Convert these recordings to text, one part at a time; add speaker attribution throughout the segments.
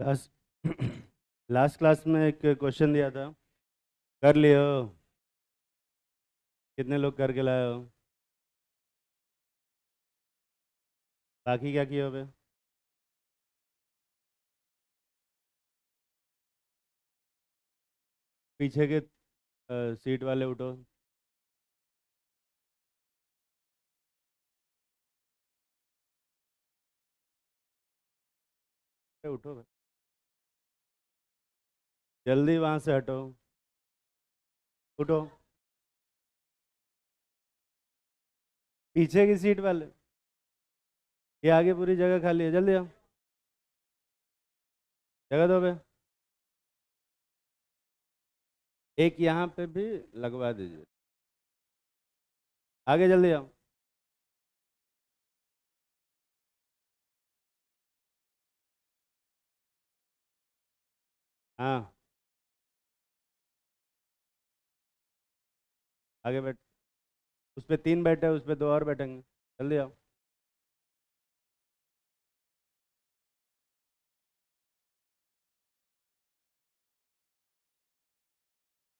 Speaker 1: Last last class में एक question दिया था, कर लियो? कितने लोग करके लाए हो? बाकी क्या किए हो बे? पीछे के सीट वाले उठो। उठो बे। जल्दी वहाँ से हटो। उठो। पीछे की सीट वाले, ये आगे पूरी जगह खाली है, जल्दी आओ। जगह दो बे। एक यहाँ पे भी लगवा दीजिए। आगे जल्दी आओ। हाँ, आगे बैठ। उस पे 3 बैठे, उस पे 2 और बैठेंगे। जल्दी आओ।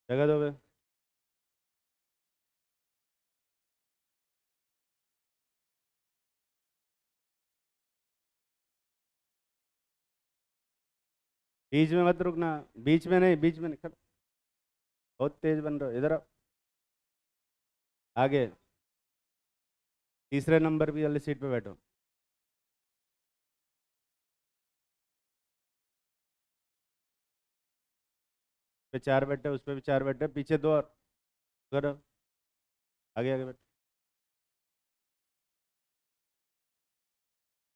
Speaker 1: जगह दो बे। बीच में मत रुकना। बीच में नहीं, बीच में नहीं, बहुत तेज बन रहे हो, इधर आओ। आगे तीसरे नंबर भी वाली सीट पे बैठो। पे 4 बैठे, उस पे भी 4 बैठे, पीछे 2 और। उधर आओ। आगे आगे बैठ।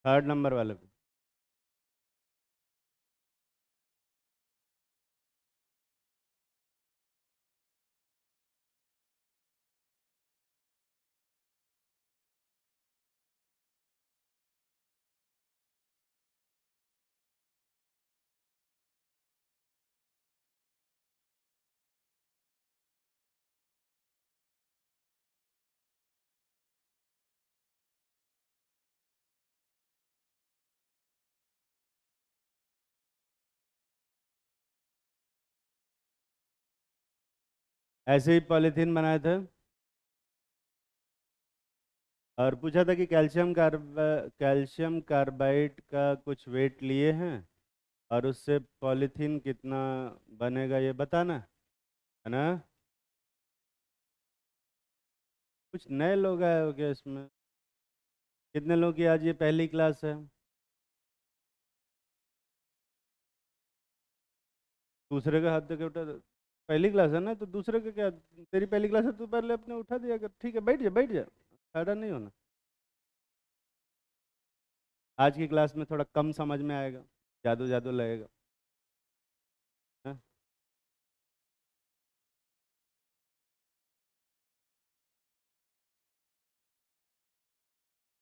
Speaker 1: 3rd नंबर वाले पे। ऐसे ही पॉलीथीन बनाए थे और पूछा था कि कैल्शियम कार्बाइड का कुछ वेट लिए हैं और उससे पॉलीथीन कितना बनेगा ये बताना है ना। कुछ नए लोग आए हो क्या इसमें? कितने लोग की आज ये पहली क्लास है? दूसरे का हाथ देके उठा दो। पहली क्लास है ना, तो दूसरे का क्या? तेरी पहली क्लास है, तू पहले अपने उठा दिया कर। ठीक है, बैठ जा बैठ जा, खड़ा नहीं होना। आज की क्लास में थोड़ा कम समझ में आएगा, जादू जादू लगेगा। हाँ?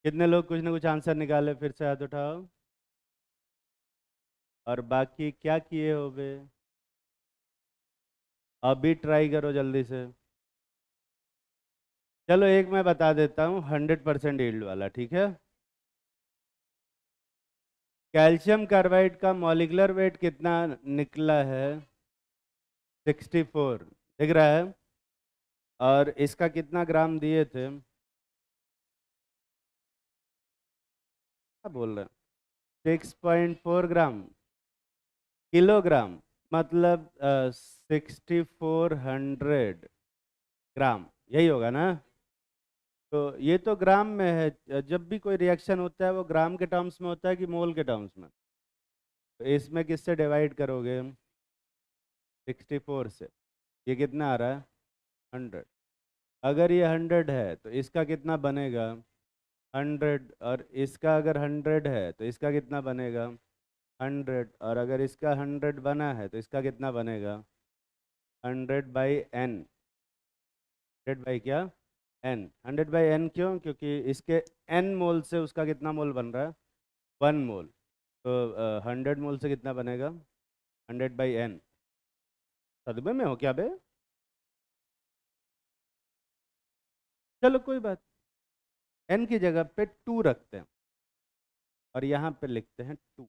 Speaker 1: कितने लोग कुछ ना कुछ आंसर निकाले, फिर से हाथ उठाओ। और बाकी क्या किए हो बे? अभी ट्राई करो जल्दी से। चलो एक मैं बता देता हूँ, 100% यील्ड वाला, ठीक है। कैल्शियम कार्बाइड का मॉलिक्यूलर वेट कितना निकला है? 64, दिख रहा है। और इसका कितना ग्राम दिए थे? क्या बोल रहे हैं? 6.4 ग्राम। किलोग्राम मतलब 6400 ग्राम, यही होगा ना। तो ये तो ग्राम में है, जब भी कोई रिएक्शन होता है वो ग्राम के टर्म्स में होता है कि मोल के टर्म्स में? तो इसमें किससे डिवाइड करोगे? 64 से। ये कितना आ रहा है? 100। अगर ये 100 है तो इसका कितना बनेगा? 100। और इसका अगर 100 है तो इसका कितना बनेगा? 100। और अगर इसका 100 बना है तो इसका कितना बनेगा? 100/n। 100 बाई क्या? n। 100/n क्यों? क्योंकि इसके n मोल से उसका कितना मोल बन रहा है? 1 मोल। तो 100 मोल से कितना बनेगा? 100/n। सदमे में हो क्या बे? चलो कोई बात। n की जगह पे 2 रखते हैं और यहाँ पे लिखते हैं 2।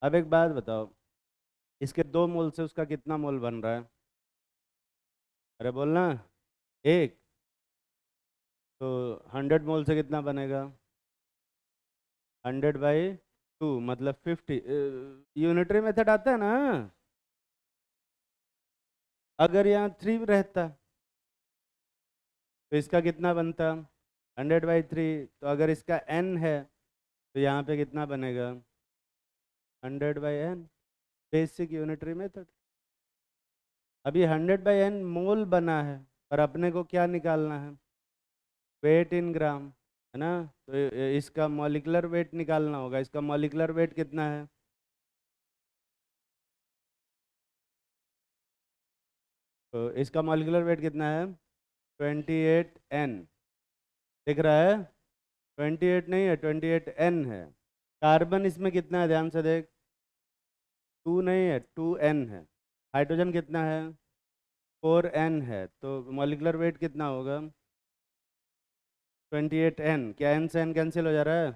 Speaker 1: अब एक बात बताओ, इसके 2 मोल से उसका कितना मोल बन रहा है? अरे बोलना। एक। तो 100 मोल से कितना बनेगा? 100/2 मतलब 50। यूनिटरी मेथड आता है ना? अगर यहाँ 3 रहता तो इसका कितना बनता? 100/3। तो अगर इसका n है तो यहाँ पे कितना बनेगा? 100/n। Basic unitary method. अभी 100/n मोल बना है, पर अपने को क्या निकालना है? वेट इन ग्राम, है ना? तो इसका मॉलिक्यूलर वेट निकालना होगा। इसका मॉलिक्यूलर वेट कितना है? तो इसका मॉलिक्यूलर वेट कितना है? 28n। दिख रहा है? 28 नहीं है, 28n है। कार्बन इसमें कितना है, ध्यान से देख। 2 नहीं है, 2n है। हाइड्रोजन कितना है? 4n है। तो मॉलिक्यूलर वेट कितना होगा? 28n। क्या n से n कैंसिल हो जा रहा है?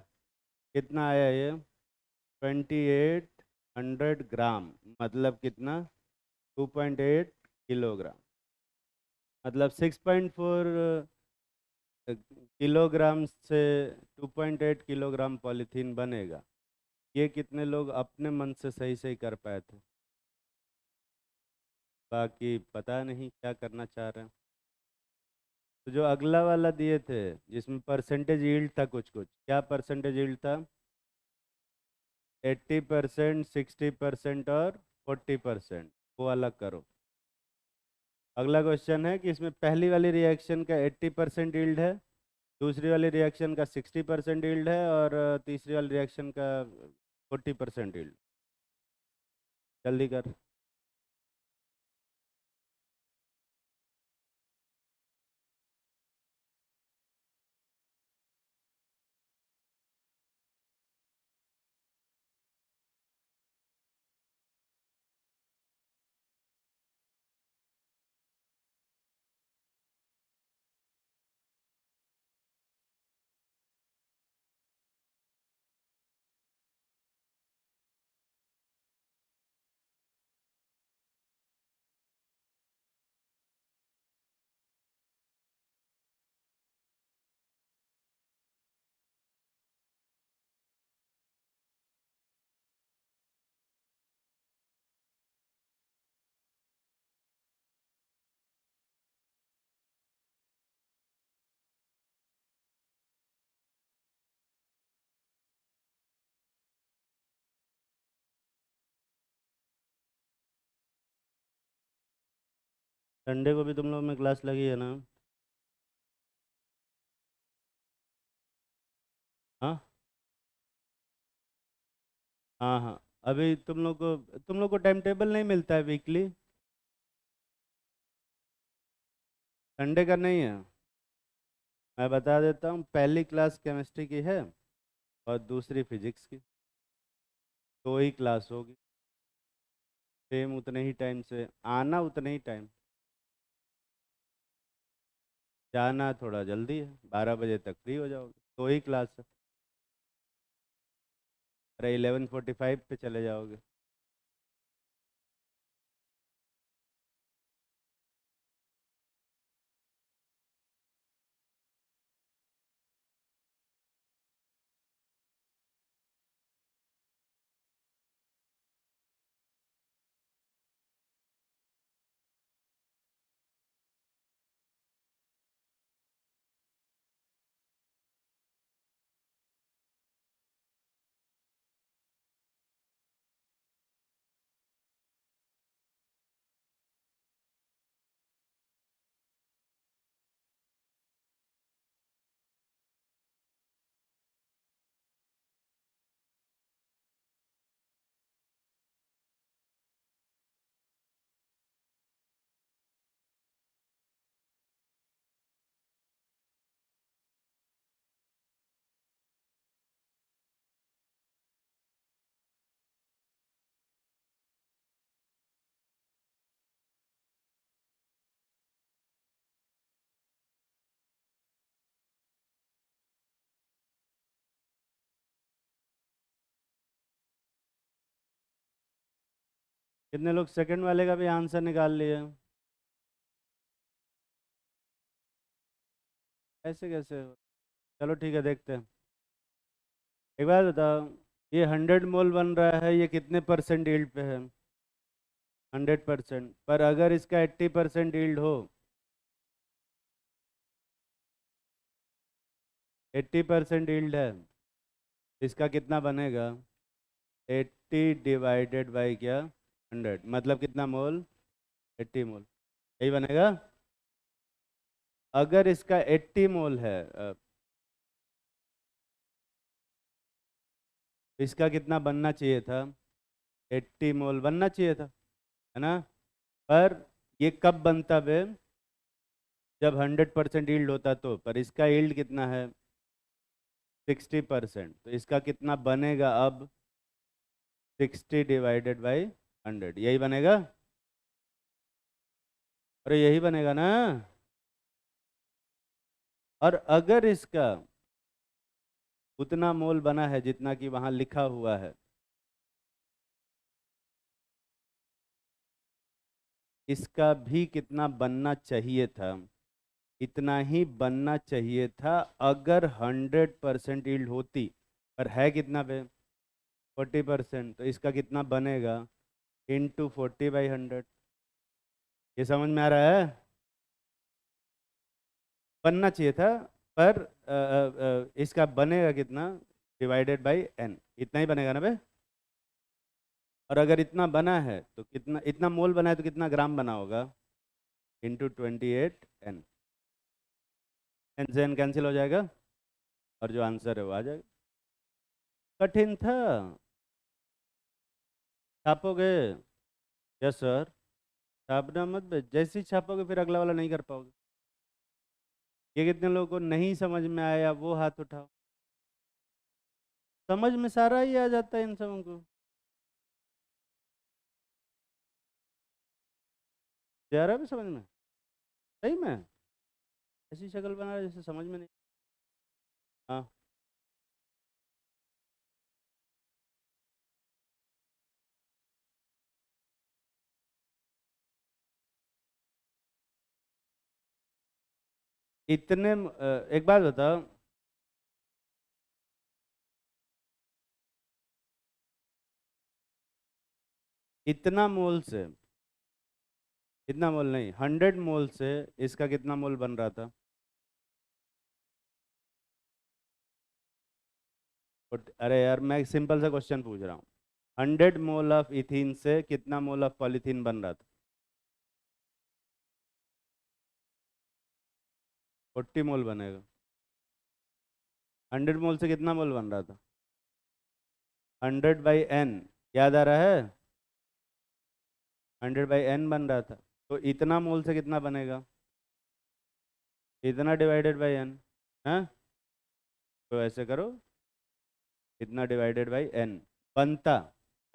Speaker 1: कितना आया ये? 2800 ग्राम। मतलब कितना? 2.8 किलोग्राम। मतलब 6.4 किलोग्राम से 2.8 किलोग्राम पॉलीथीन बनेगा। ये कितने लोग अपने मन से सही सही कर पाए थे? बाकी पता नहीं क्या करना चाह रहे हैं। तो जो अगला वाला दिए थे, जिसमें परसेंटेज यील्ड था, कुछ कुछ क्या परसेंटेज यील्ड था? 80%, 60% और 40%। वो अलग करो। अगला क्वेश्चन है कि इसमें पहली वाली रिएक्शन का 80% यील्ड है, दूसरी वाली रिएक्शन का 60% यील्ड है, और तीसरी वाली रिएक्शन का 40% यील्ड। जल्दी कर। संडे को भी तुम लोग में क्लास लगी है ना? हाँ, हाँ, हाँ। अभी तुम लोग को टाइम टेबल नहीं मिलता है वीकली? संडे का नहीं है? मैं बता देता हूँ, पहली क्लास केमिस्ट्री की है और दूसरी फिजिक्स की। 2 ही क्लास होगी। सेम उतने ही टाइम से आना, उतने ही टाइम जाना। थोड़ा जल्दी है, 12 बजे तक फ्री हो जाओगे। 2 ही क्लास है। अरे 11:45 पे चले जाओगे। कितने लोग सेकंड वाले का भी आंसर निकाल लिए? ऐसे कैसे हो? चलो ठीक है, देखते हैं। एक बात बताओ, ये 100 मोल बन रहा है, ये कितने परसेंट यील्ड पे है? 100%। पर अगर इसका 80% यील्ड हो, 80% यील्ड है, इसका कितना बनेगा? 80 डिवाइडेड बाई क्या? 100, मतलब कितना मोल? 80 मोल। यही बनेगा। अगर इसका 80 मोल है, इसका कितना बनना चाहिए था? 80 मोल बनना चाहिए था, है ना? पर ये कब बनता बे? जब 100% यील्ड होता तो। पर इसका यील्ड कितना है? 60%। तो इसका कितना बनेगा अब? 60 डिवाइडेड बाई 100, यही बनेगा। अरे यही बनेगा ना। और अगर इसका उतना मोल बना है जितना कि वहां लिखा हुआ है, इसका भी कितना बनना चाहिए था? इतना ही बनना चाहिए था अगर 100% यील्ड होती। पर है कितना पे? 40%। तो इसका कितना बनेगा? इंटू 40/100। ये समझ में आ रहा है? बनना चाहिए था। पर इसका बनेगा कितना? डिवाइडेड बाई n, इतना ही बनेगा ना बे। और अगर इतना बना है तो कितना, इतना मोल बना है तो कितना ग्राम बना होगा? Into 28n। एन से एन कैंसिल हो जाएगा, और जो आंसर है वो आ जाएगा। कठिन था। छापोगे? Yes sir. छापना मत बे, जैसे ही छापोगे फिर अगला वाला नहीं कर पाओगे। ये कितने लोगों को नहीं समझ में आया, वो हाथ उठाओ। समझ में सारा ही आ जाता है इन सबों को। जा रहा है भी समझ में? सही में? ऐसी शक्ल बना रहा है जैसे समझ में नहीं। हाँ। एक बात बताओ, इतना मोल से, इतना मोल नहीं, 100 मोल से इसका कितना मोल बन रहा था? अरे यार, मैं एक सिंपल सा क्वेश्चन पूछ रहा हूँ। 100 मोल ऑफ इथीन से कितना मोल ऑफ पॉलीथीन बन रहा था? 40 मोल बनेगा। 100 मोल से कितना मोल बन रहा था? 100/n। याद आ रहा है? 100/n बन रहा था। तो इतना मोल से कितना बनेगा? इतना डिवाइडेड बाई n। हाँ, तो ऐसे करो, इतना डिवाइडेड बाई n बनता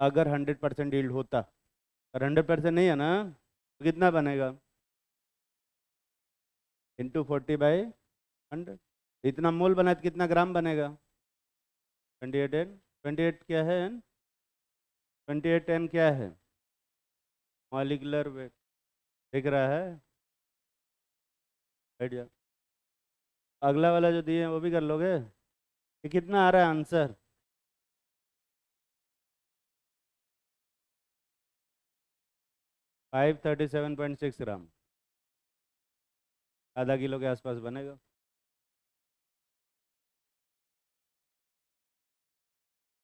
Speaker 1: अगर 100% यील्ड होता। और 100% नहीं है ना, तो कितना बनेगा? इंटू 40/100। इतना मोल बना तो कितना ग्राम बनेगा? 28n। 28 क्या है n? 28n क्या है? Molecular weight. दिख रहा है? बैठ जाओ। अगला वाला जो दिए हैं वो भी कर लोगे? ये कितना आ रहा है आंसर? 537.6 ग्राम। आधा किलो के आसपास बनेगा।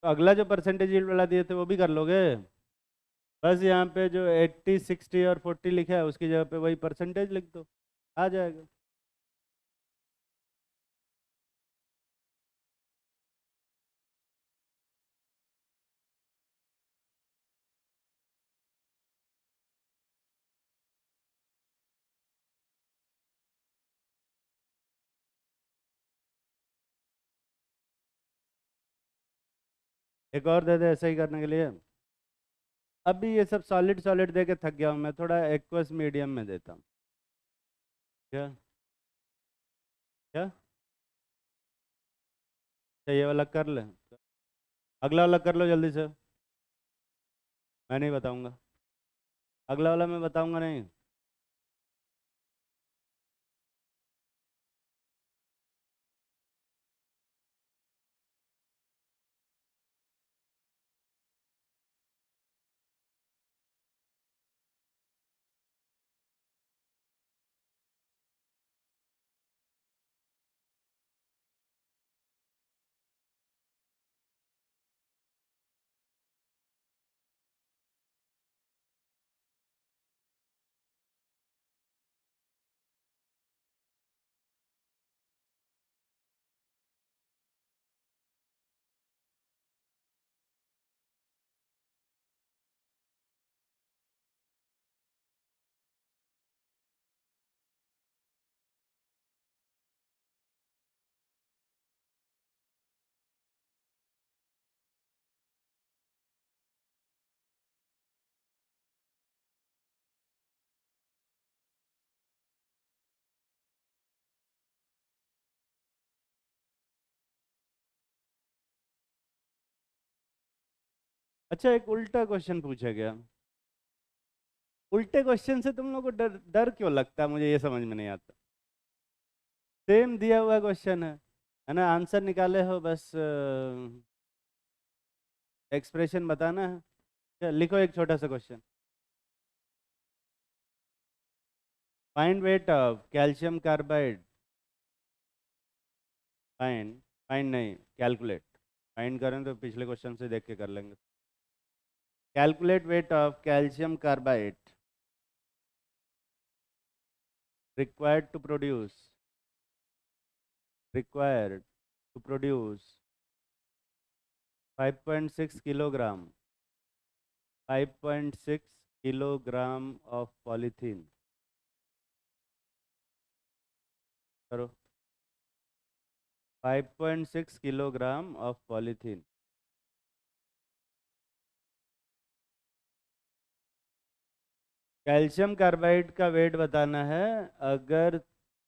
Speaker 1: तो अगला जो परसेंटेज यील्ड वाला दिए थे वो भी कर लोगे? बस यहाँ पे जो 80, 60 और 40 लिखा है उसकी जगह पे वही परसेंटेज लिख दो, आ जाएगा। एक और दे दे ऐसे ही करने के लिए। अभी ये सब सॉलिड सॉलिड दे के थक गया हूँ मैं, थोड़ा एक्वस मीडियम में देता हूँ। क्या? क्या चाहिए वाला कर ले? अगला वाला कर लो जल्दी से, मैं नहीं बताऊंगा। अगला वाला मैं बताऊंगा नहीं। अच्छा, एक उल्टा क्वेश्चन पूछा गया। उल्टे क्वेश्चन से तुम लोग को डर डर क्यों लगता है, मुझे ये समझ में नहीं आता। सेम दिया हुआ क्वेश्चन है ना, आंसर निकाले हो, बस एक्सप्रेशन बताना है। लिखो एक छोटा सा question. Find weight of calcium carbide. Find, find नहीं, कैलकुलेट। फाइंड करें तो पिछले क्वेश्चन से देख के कर लेंगे। Calculate weight of calcium carbide required to produce, required to produce 5.6 kilogram, 5.6 kilogram of polythene। करो। 5.6 kilogram of polythene. Calcium carbide का वेट बताना है। अगर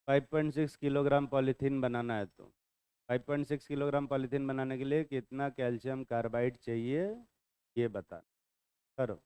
Speaker 1: 5.6 किलोग्राम पॉलीथीन बनाना है तो 5.6 किलोग्राम पॉलीथीन बनाने के लिए कितना कैल्शियम कार्बाइड चाहिए, ये बता। करो।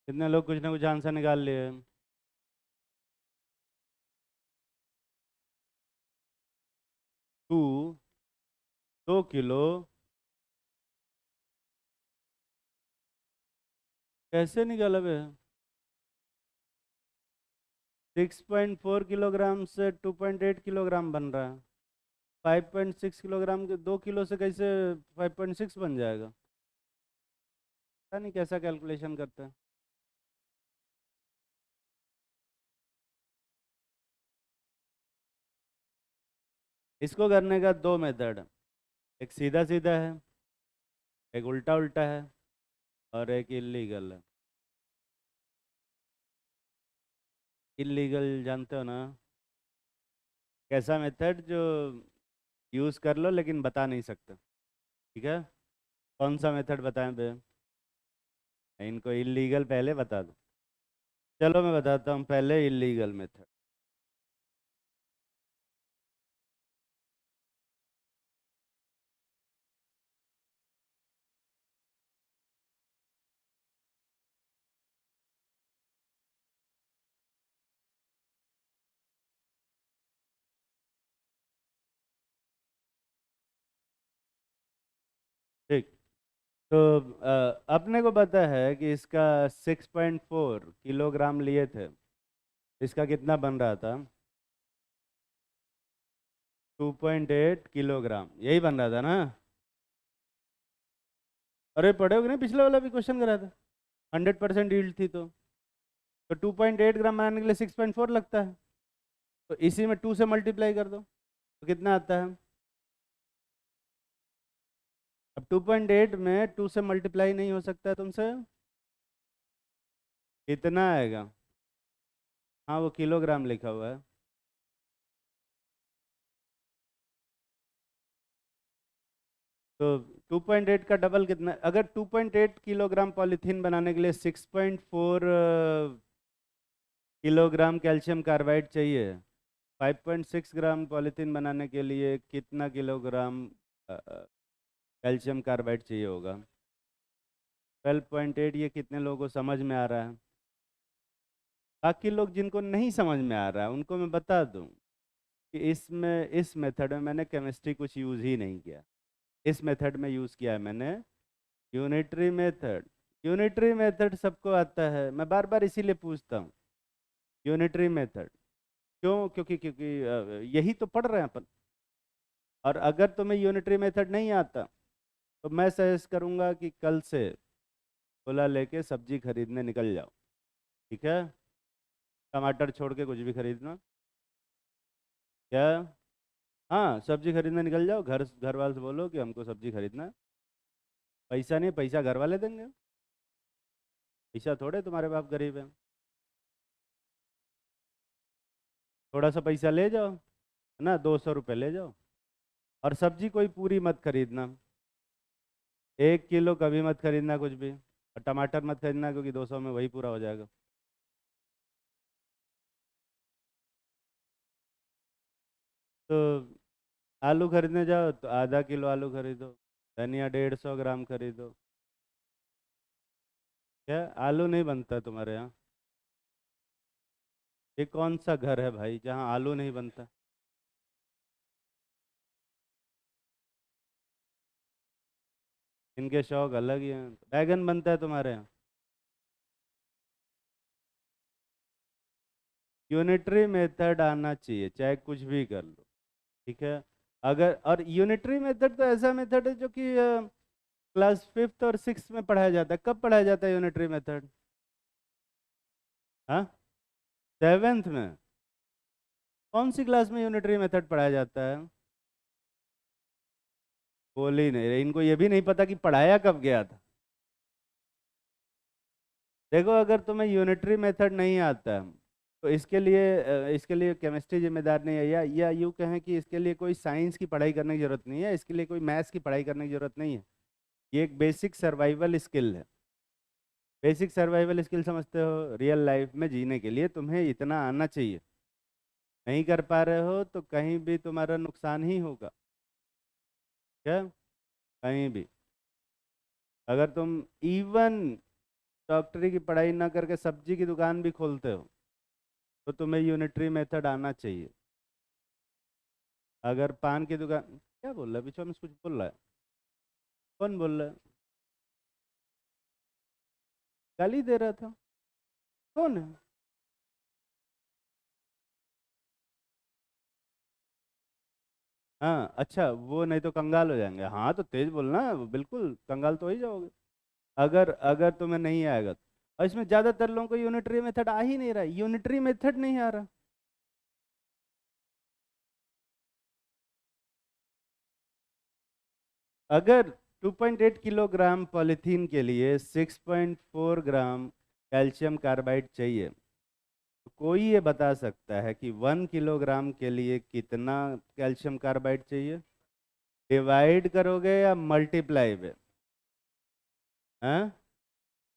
Speaker 1: कितने लोग कुछ ना कुछ आंसर निकाल लिए? 2 किलो। कैसे निकाला बे? 6.4 किलोग्राम से 2.8 किलोग्राम बन रहा है। 5.6 किलोग्राम के 2 किलो से कैसे 5.6 बन जाएगा? पता नहीं कैसा कैलकुलेशन करते हैं। इसको करने का दो मेथड है। एक सीधा सीधा है, एक उल्टा उल्टा है, और एक इलीगल है। इलीगल जानते हो ना? कैसा मेथड जो यूज़ कर लो लेकिन बता नहीं सकते। ठीक है, कौन सा मेथड बताएं बे? इनको इलीगल पहले बता दो। चलो मैं बताता हूँ पहले इलीगल मेथड। ठीक। तो अपने को पता है कि इसका 6.4 किलोग्राम लिए थे। इसका कितना बन रहा था? 2.8 किलोग्राम, यही बन रहा था ना? अरे पढ़े हो कि नहीं, पिछले वाला भी क्वेश्चन करा था। 100% यील्ड थी तो 2.8 ग्राम बनाने के लिए 6.4 लगता है। तो इसी में 2 से मल्टीप्लाई कर दो तो कितना आता है? अब 2.8 में 2 से मल्टीप्लाई नहीं हो सकता है तुमसे। कितना आएगा? हाँ वो किलोग्राम लिखा हुआ है। तो 2.8 का डबल कितना? अगर 2.8 किलोग्राम पॉलीथीन बनाने के लिए 6.4 किलोग्राम कैल्शियम कार्बाइड चाहिए, 5.6 ग्राम पॉलीथीन बनाने के लिए कितना किलोग्राम कैल्शियम कार्बाइड चाहिए होगा? 12.8। ये कितने लोगों को समझ में आ रहा है? बाकी लोग जिनको नहीं समझ में आ रहा है उनको मैं बता दूं कि इसमें, इस मेथड में मैंने केमिस्ट्री कुछ यूज़ ही नहीं किया। इस मेथड में यूज़ किया है मैंने यूनिटरी मेथड। यूनिटरी मेथड सबको आता है, मैं बार बार इसीलिए पूछता हूँ यूनिटरी मेथड क्यों, क्योंकि क्योंकि यही तो पढ़ रहे हैं अपन। और अगर तुम्हें यूनिटरी मेथड नहीं आता तो मैं सजेस्ट करूँगा कि कल से खुला लेके सब्जी खरीदने निकल जाओ, ठीक है? टमाटर छोड़ के कुछ भी खरीदना। क्या? हाँ सब्जी खरीदने निकल जाओ, घर वाले से बोलो कि हमको सब्जी खरीदना है। पैसा नहीं, पैसा घर वाले देंगे, पैसा थोड़े तुम्हारे बाप गरीब है। थोड़ा सा पैसा ले जाओ, है ना, 200 रुपये ले जाओ। और सब्जी कोई पूरी मत खरीदना, 1 किलो कभी मत खरीदना कुछ भी। और टमाटर मत खरीदना क्योंकि 200 में वही पूरा हो जाएगा। तो आलू खरीदने जाओ तो आधा किलो आलू खरीदो, धनिया 150 ग्राम खरीदो। क्या आलू नहीं बनता तुम्हारे यहाँ? ये कौन सा घर है भाई जहाँ आलू नहीं बनता? इनके शौक अलग ही हैं। बैगन बनता है तुम्हारे यहाँ? यूनिटरी मेथड आना चाहिए चाहे कुछ भी कर लो, ठीक है? अगर, और यूनिटरी मेथड तो ऐसा मेथड है जो कि क्लास 5th और 6th में पढ़ाया जाता है। कब पढ़ाया जाता है यूनिटरी मेथड? हाँ, 7th में। कौन सी क्लास में यूनिटरी मेथड पढ़ाया जाता है? बोल ही नहीं रहे, इनको ये भी नहीं पता कि पढ़ाया कब गया था। देखो अगर तुम्हें यूनिटरी मेथड नहीं आता है, तो इसके लिए केमिस्ट्री जिम्मेदार नहीं है, या यूँ कहें कि इसके लिए कोई साइंस की पढ़ाई करने की जरूरत नहीं है, इसके लिए कोई मैथ्स की पढ़ाई करने की जरूरत नहीं है। ये एक बेसिक सर्वाइवल स्किल है। बेसिक सर्वाइवल स्किल समझते हो? रियल लाइफ में जीने के लिए तुम्हें इतना आना चाहिए। नहीं कर पा रहे हो तो कहीं भी तुम्हारा नुकसान ही होगा। क्या? कहीं भी। अगर तुम इवन डॉक्टरी की पढ़ाई ना करके सब्जी की दुकान भी खोलते हो तो तुम्हें यूनिटरी मेथड आना चाहिए। अगर पान की दुकान, क्या बोल रहा है बीच में कुछ बोल रहा है? कौन बोल रहा है? गाली दे रहा था? कौन है? हाँ अच्छा, वो नहीं तो कंगाल हो जाएंगे। हाँ तो तेज बोलना, बिल्कुल कंगाल तो हो ही जाओगे अगर अगर तुम्हें नहीं आएगा तो। और इसमें ज्यादातर लोगों को यूनिटरी मेथड आ ही नहीं रहा, यूनिटरी मेथड नहीं आ रहा। अगर 2.8 किलोग्राम पॉलीथीन के लिए 6.4 ग्राम कैल्शियम कार्बाइड चाहिए, तो कोई ये बता सकता है कि 1 किलोग्राम के लिए कितना कैल्शियम कार्बाइड चाहिए? डिवाइड करोगे या मल्टीप्लाई पे? हाँ।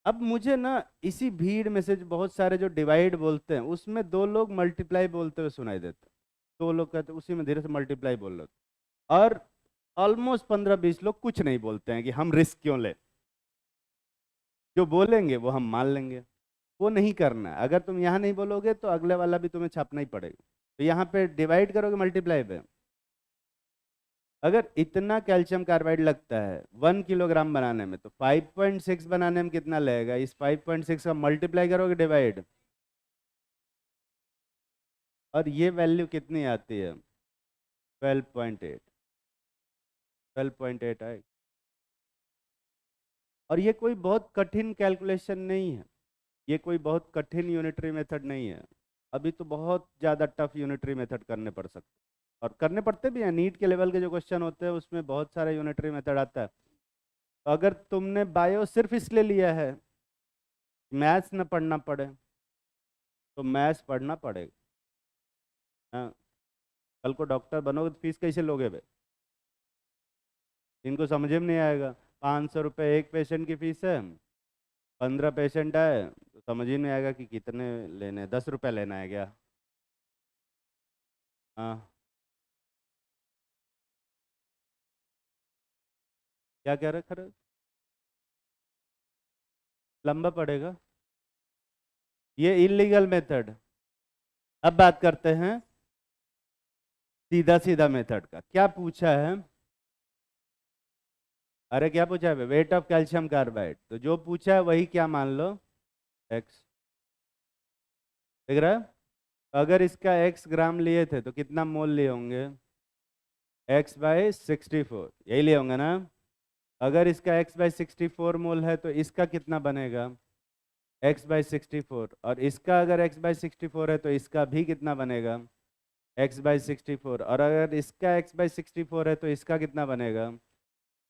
Speaker 1: अब मुझे ना इसी भीड़ में से जो बहुत सारे जो डिवाइड बोलते हैं उसमें 2 लोग मल्टीप्लाई बोलते हुए सुनाई देते हैं। 2 लोग कहते उसी में धीरे से मल्टीप्लाई बोल रहे होते हैं। और ऑलमोस्ट 15-20 लोग कुछ नहीं बोलते हैं कि हम रिस्क क्यों ले, जो बोलेंगे वो हम मान लेंगे। वो नहीं करना है। अगर तुम यहाँ नहीं बोलोगे तो अगले वाला भी तुम्हें छापना ही पड़ेगा। तो यहाँ पे डिवाइड करोगे मल्टीप्लाई पे। अगर इतना कैल्शियम कार्बाइड लगता है 1 किलोग्राम बनाने में, तो 5.6 बनाने में कितना लगेगा? इस 5.6 का मल्टीप्लाई करोगे डिवाइड, और ये वैल्यू कितनी आती है? 12.8। 12.8 आएगी। और ये कोई बहुत कठिन कैलकुलेशन नहीं है, ये कोई बहुत कठिन यूनिटरी मेथड नहीं है। अभी तो बहुत ज़्यादा टफ यूनिटरी मेथड करने पड़ सकते, और करने पड़ते भी हैं। नीट के लेवल के जो क्वेश्चन होते हैं उसमें बहुत सारे यूनिटरी मेथड आता है। तो अगर तुमने बायो सिर्फ इसलिए लिया है मैथ्स न पढ़ना पड़े, तो मैथ्स पढ़ना पड़ेगा। हाँ, कल को डॉक्टर बनोगे तो फीस कैसे लोगे भाई? इनको समझ में नहीं आएगा। 500 रुपये एक पेशेंट की फीस है, 15 पेशेंट आए तो समझ ही नहीं आएगा कि कितने लेने, 10 रुपये लेना है क्या? हाँ, क्या कह रहे खरे? लंबा पड़ेगा, ये इलीगल मेथड। अब बात करते हैं सीधा सीधा मेथड का। क्या पूछा है? अरे क्या पूछा है? Weight of calcium carbide. तो जो पूछा है वही क्या मान लो? एक्स। देख रहा है? अगर इसका एक्स ग्राम लिए थे तो कितना मोल लिए होंगे? x/64, यही लिए होंगे ना? अगर इसका x/64 मोल है तो इसका कितना बनेगा? x/64। और इसका अगर x/64 है तो इसका भी कितना बनेगा? x/64। और अगर इसका x/64 है तो इसका कितना बनेगा?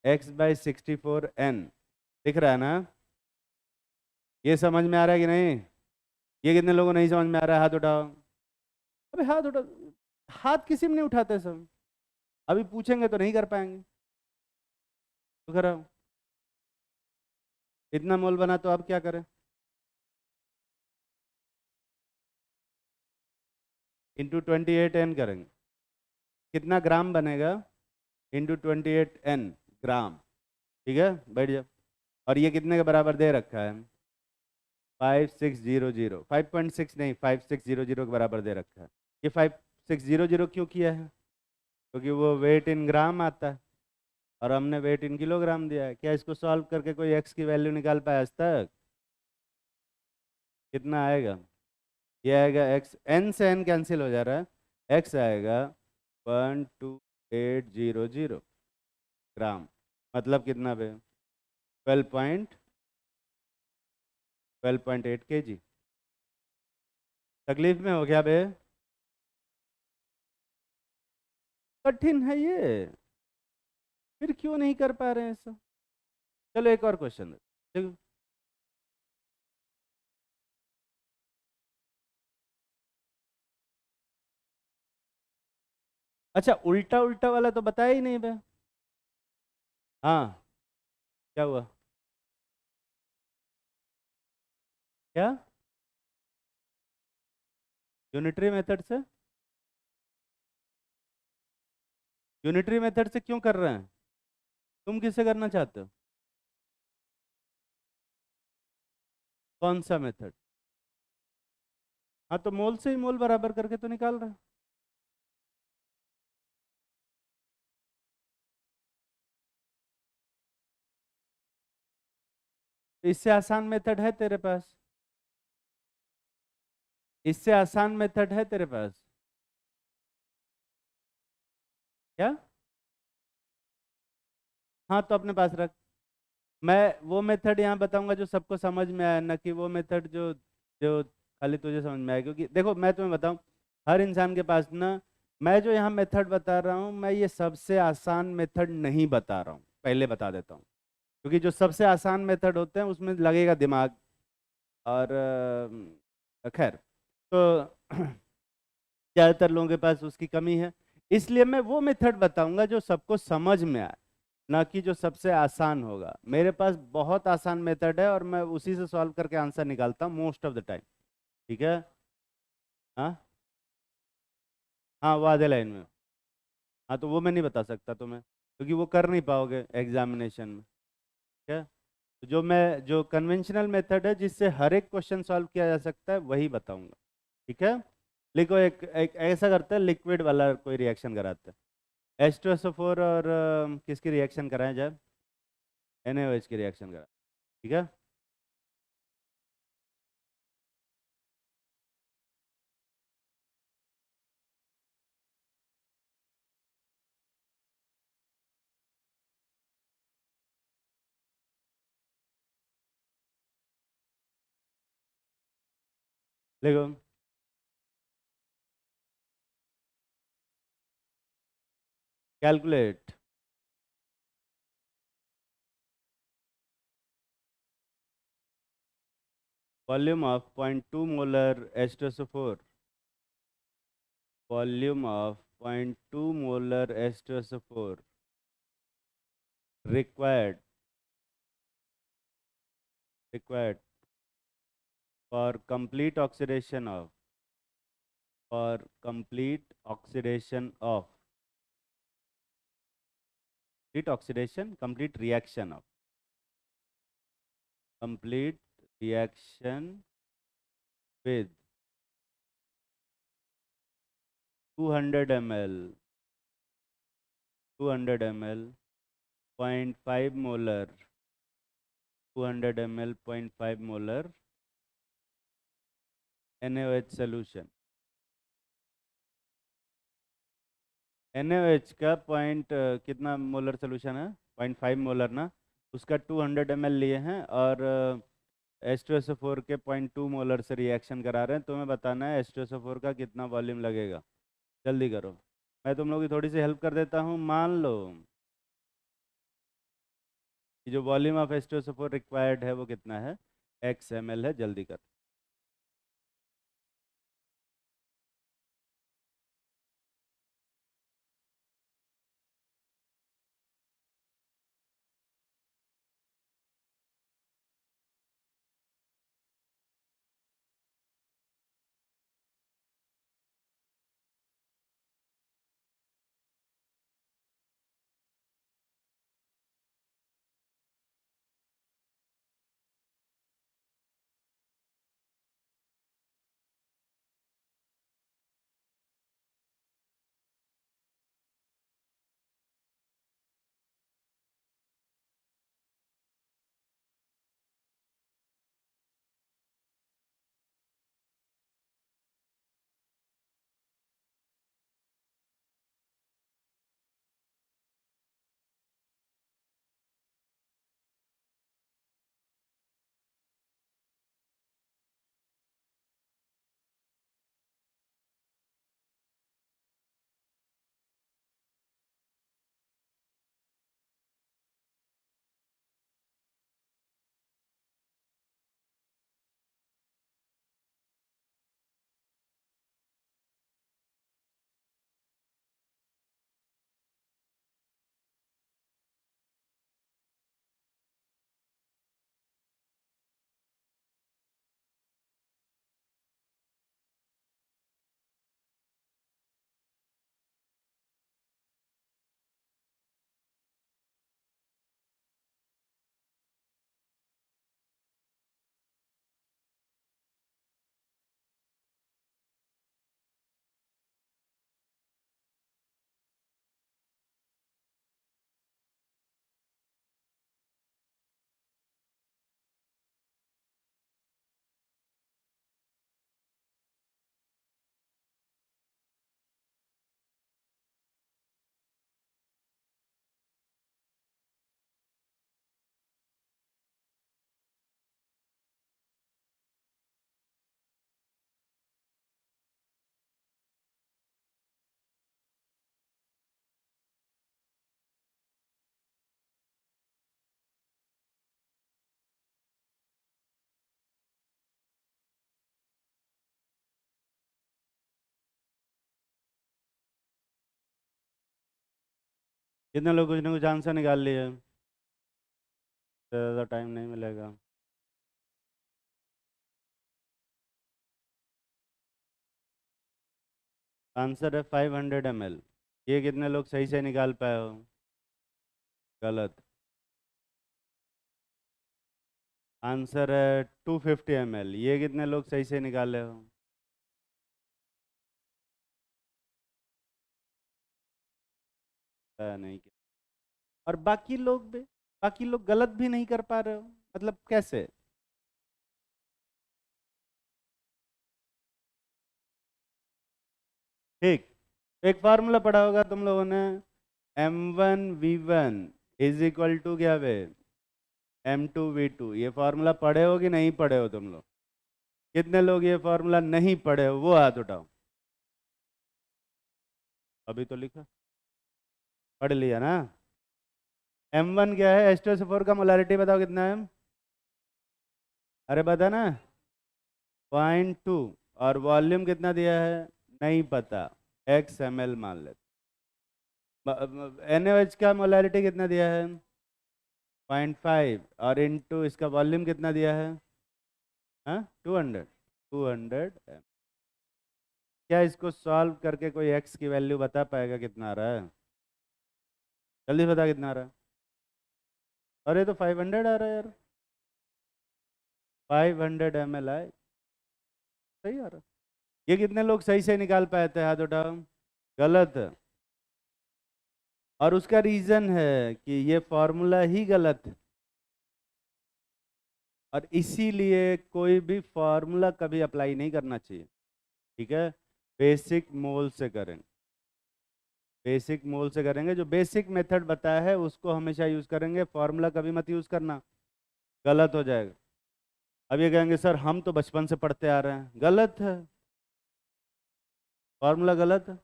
Speaker 1: x/64n। दिख रहा है ना? ये समझ में आ रहा है कि नहीं? ये कितने लोगों को नहीं समझ में आ रहा है? हाथ उठाओ। अबे हाथ उठा। हाथ किसी में नहीं उठाते सब। अभी पूछेंगे तो नहीं कर पाएंगे। तो करो। इतना मोल बना तो अब क्या करें? × 28n करेंगे। कितना ग्राम बनेगा? × 28n ग्राम। ठीक है, बैठ जाओ। और ये कितने के बराबर दे रखा है? 5600। 5.6 नहीं, 5600 के बराबर दे रखा है। ये 5600 क्यों किया है? क्योंकि वो वेट इन ग्राम आता है, और हमने वेट इन किलोग्राम दिया है। क्या इसको सॉल्व करके कोई एक्स की वैल्यू निकाल पाया आज तक? कितना आएगा? ये आएगा एक्स, एन से एन कैंसिल हो जा रहा है, एक्स आएगा 12800 ग्राम। मतलब कितना बे? 12.8 kg। तकलीफ में हो गया बे? कठिन है ये, फिर क्यों नहीं कर पा रहे हैं ऐसा? चलो एक और क्वेश्चन देखो। अच्छा, उल्टा उल्टा वाला तो बताया ही नहीं बे। हाँ, क्या हुआ? क्या? यूनिटरी मेथड से? यूनिटरी मेथड से क्यों कर रहे हैं? तुम किससे करना चाहते हो? कौन सा मेथड? हाँ, तो मोल से ही मोल बराबर करके तो निकाल रहे हैं। तो इससे आसान मेथड है तेरे पास? इससे आसान मेथड है तेरे पास? क्या? हाँ, तो अपने पास रख। मैं वो मेथड यहाँ बताऊंगा जो सबको समझ में आया, ना कि वो मेथड जो जो खाली तुझे समझ में आए। क्योंकि देखो, मैं तुम्हें बताऊं, हर इंसान के पास ना, मैं जो यहाँ मेथड बता रहा हूँ, मैं ये सबसे आसान मेथड नहीं बता रहा हूँ, पहले बता देता हूँ। क्योंकि जो सबसे आसान मेथड होते हैं उसमें लगेगा दिमाग, और खैर, तो ज़्यादातर लोगों के पास उसकी कमी है। इसलिए मैं वो मेथड बताऊंगा जो सबको समझ में आए, ना कि जो सबसे आसान होगा। मेरे पास बहुत आसान मेथड है और मैं उसी से सॉल्व करके आंसर निकालता हूँ मोस्ट ऑफ द टाइम। ठीक है? हाँ, हाँ, वो आधे लाइन में। हाँ, तो वो मैं नहीं बता सकता तुम्हें, क्योंकि वो कर नहीं पाओगे एग्जामिनेशन में। ठीक है? तो जो कन्वेंशनल मेथड है जिससे हर एक क्वेश्चन सॉल्व किया जा सकता है वही बताऊंगा। ठीक है? लिखो, एक ऐसा करते हैं, लिक्विड वाला कोई रिएक्शन कराते हैं। H2SO4 और किसकी रिएक्शन कराएं जब? NaOH की रिएक्शन कराएं। ठीक है? देखो calculate. Volume of 0.2 molar H2SO4, volume of 0.2 molar H2SO4 required required for complete oxidation of complete reaction of complete reaction with 200 ml 0.5 molar 200 ml 0.5 molar NaOH solution। NaOH का कितना molar solution है? 0.5 molar ना, उसका 200 ml लिए हैं और H2SO4 के 0.2 molar से रिएक्शन करा रहे हैं। तुम्हें बताना है H2SO4 का कितना वॉल्यूम लगेगा। जल्दी करो, मैं तुम लोगों की थोड़ी सी हेल्प कर देता हूँ। मान लो कि जो वॉल्यूम ऑफ H2SO4 रिक्वायर्ड है वो कितना है? x ml है। जल्दी कर। कितने लोग कुछ ना कुछ आंसर निकाल लिए? ज़्यादा टाइम नहीं मिलेगा। आंसर है 500 ml। ये कितने लोग सही से निकाल पाए हो? गलत। आंसर है 250 ml। ये कितने लोग सही से निकाले हो? पता नहीं क्या। और बाकी लोग गलत भी नहीं कर पा रहे हो, मतलब कैसे? ठीक, एक फार्मूला पढ़ा होगा तुम लोगों ने, M1V1 इज इक्वल टू क्या वे? M2V2। ये फार्मूला पढ़े हो कि नहीं पढ़े हो तुम लोग? कितने लोग ये फॉर्मूला नहीं पढ़े हो वो हाथ उठाओ। अभी तो लिखा, पढ़ लिया ना। M1 क्या है, H2SO4 का मोलारिटी बताओ कितना है। अरे बता ना, 0.2। और वॉल्यूम कितना दिया है, नहीं पता, Xml मान लेते। NaOH का मोलारिटी कितना दिया है, 0.5, और इनटू इसका वॉल्यूम कितना दिया है, हाँ 200। 200 क्या इसको सॉल्व करके कोई x की वैल्यू बता पाएगा कितना आ रहा है, जल्दी बता कितना आ रहा है। अरे तो 500 आ रहा है यार, 500 ml है, सही आ रहा है। ये कितने लोग सही से निकाल पाए थे, हाथ उठाओ। गलत है। और उसका रीजन है कि ये फॉर्मूला ही गलत है, और इसीलिए कोई भी फॉर्मूला कभी अप्लाई नहीं करना चाहिए। ठीक है, बेसिक मोल से करें, बेसिक मोल से करेंगे, जो बेसिक मेथड बताया है उसको हमेशा यूज करेंगे, फॉर्मूला कभी मत यूज करना, गलत हो जाएगा। अब ये कहेंगे सर हम तो बचपन से पढ़ते आ रहे हैं, गलत है, फॉर्मूला गलत है।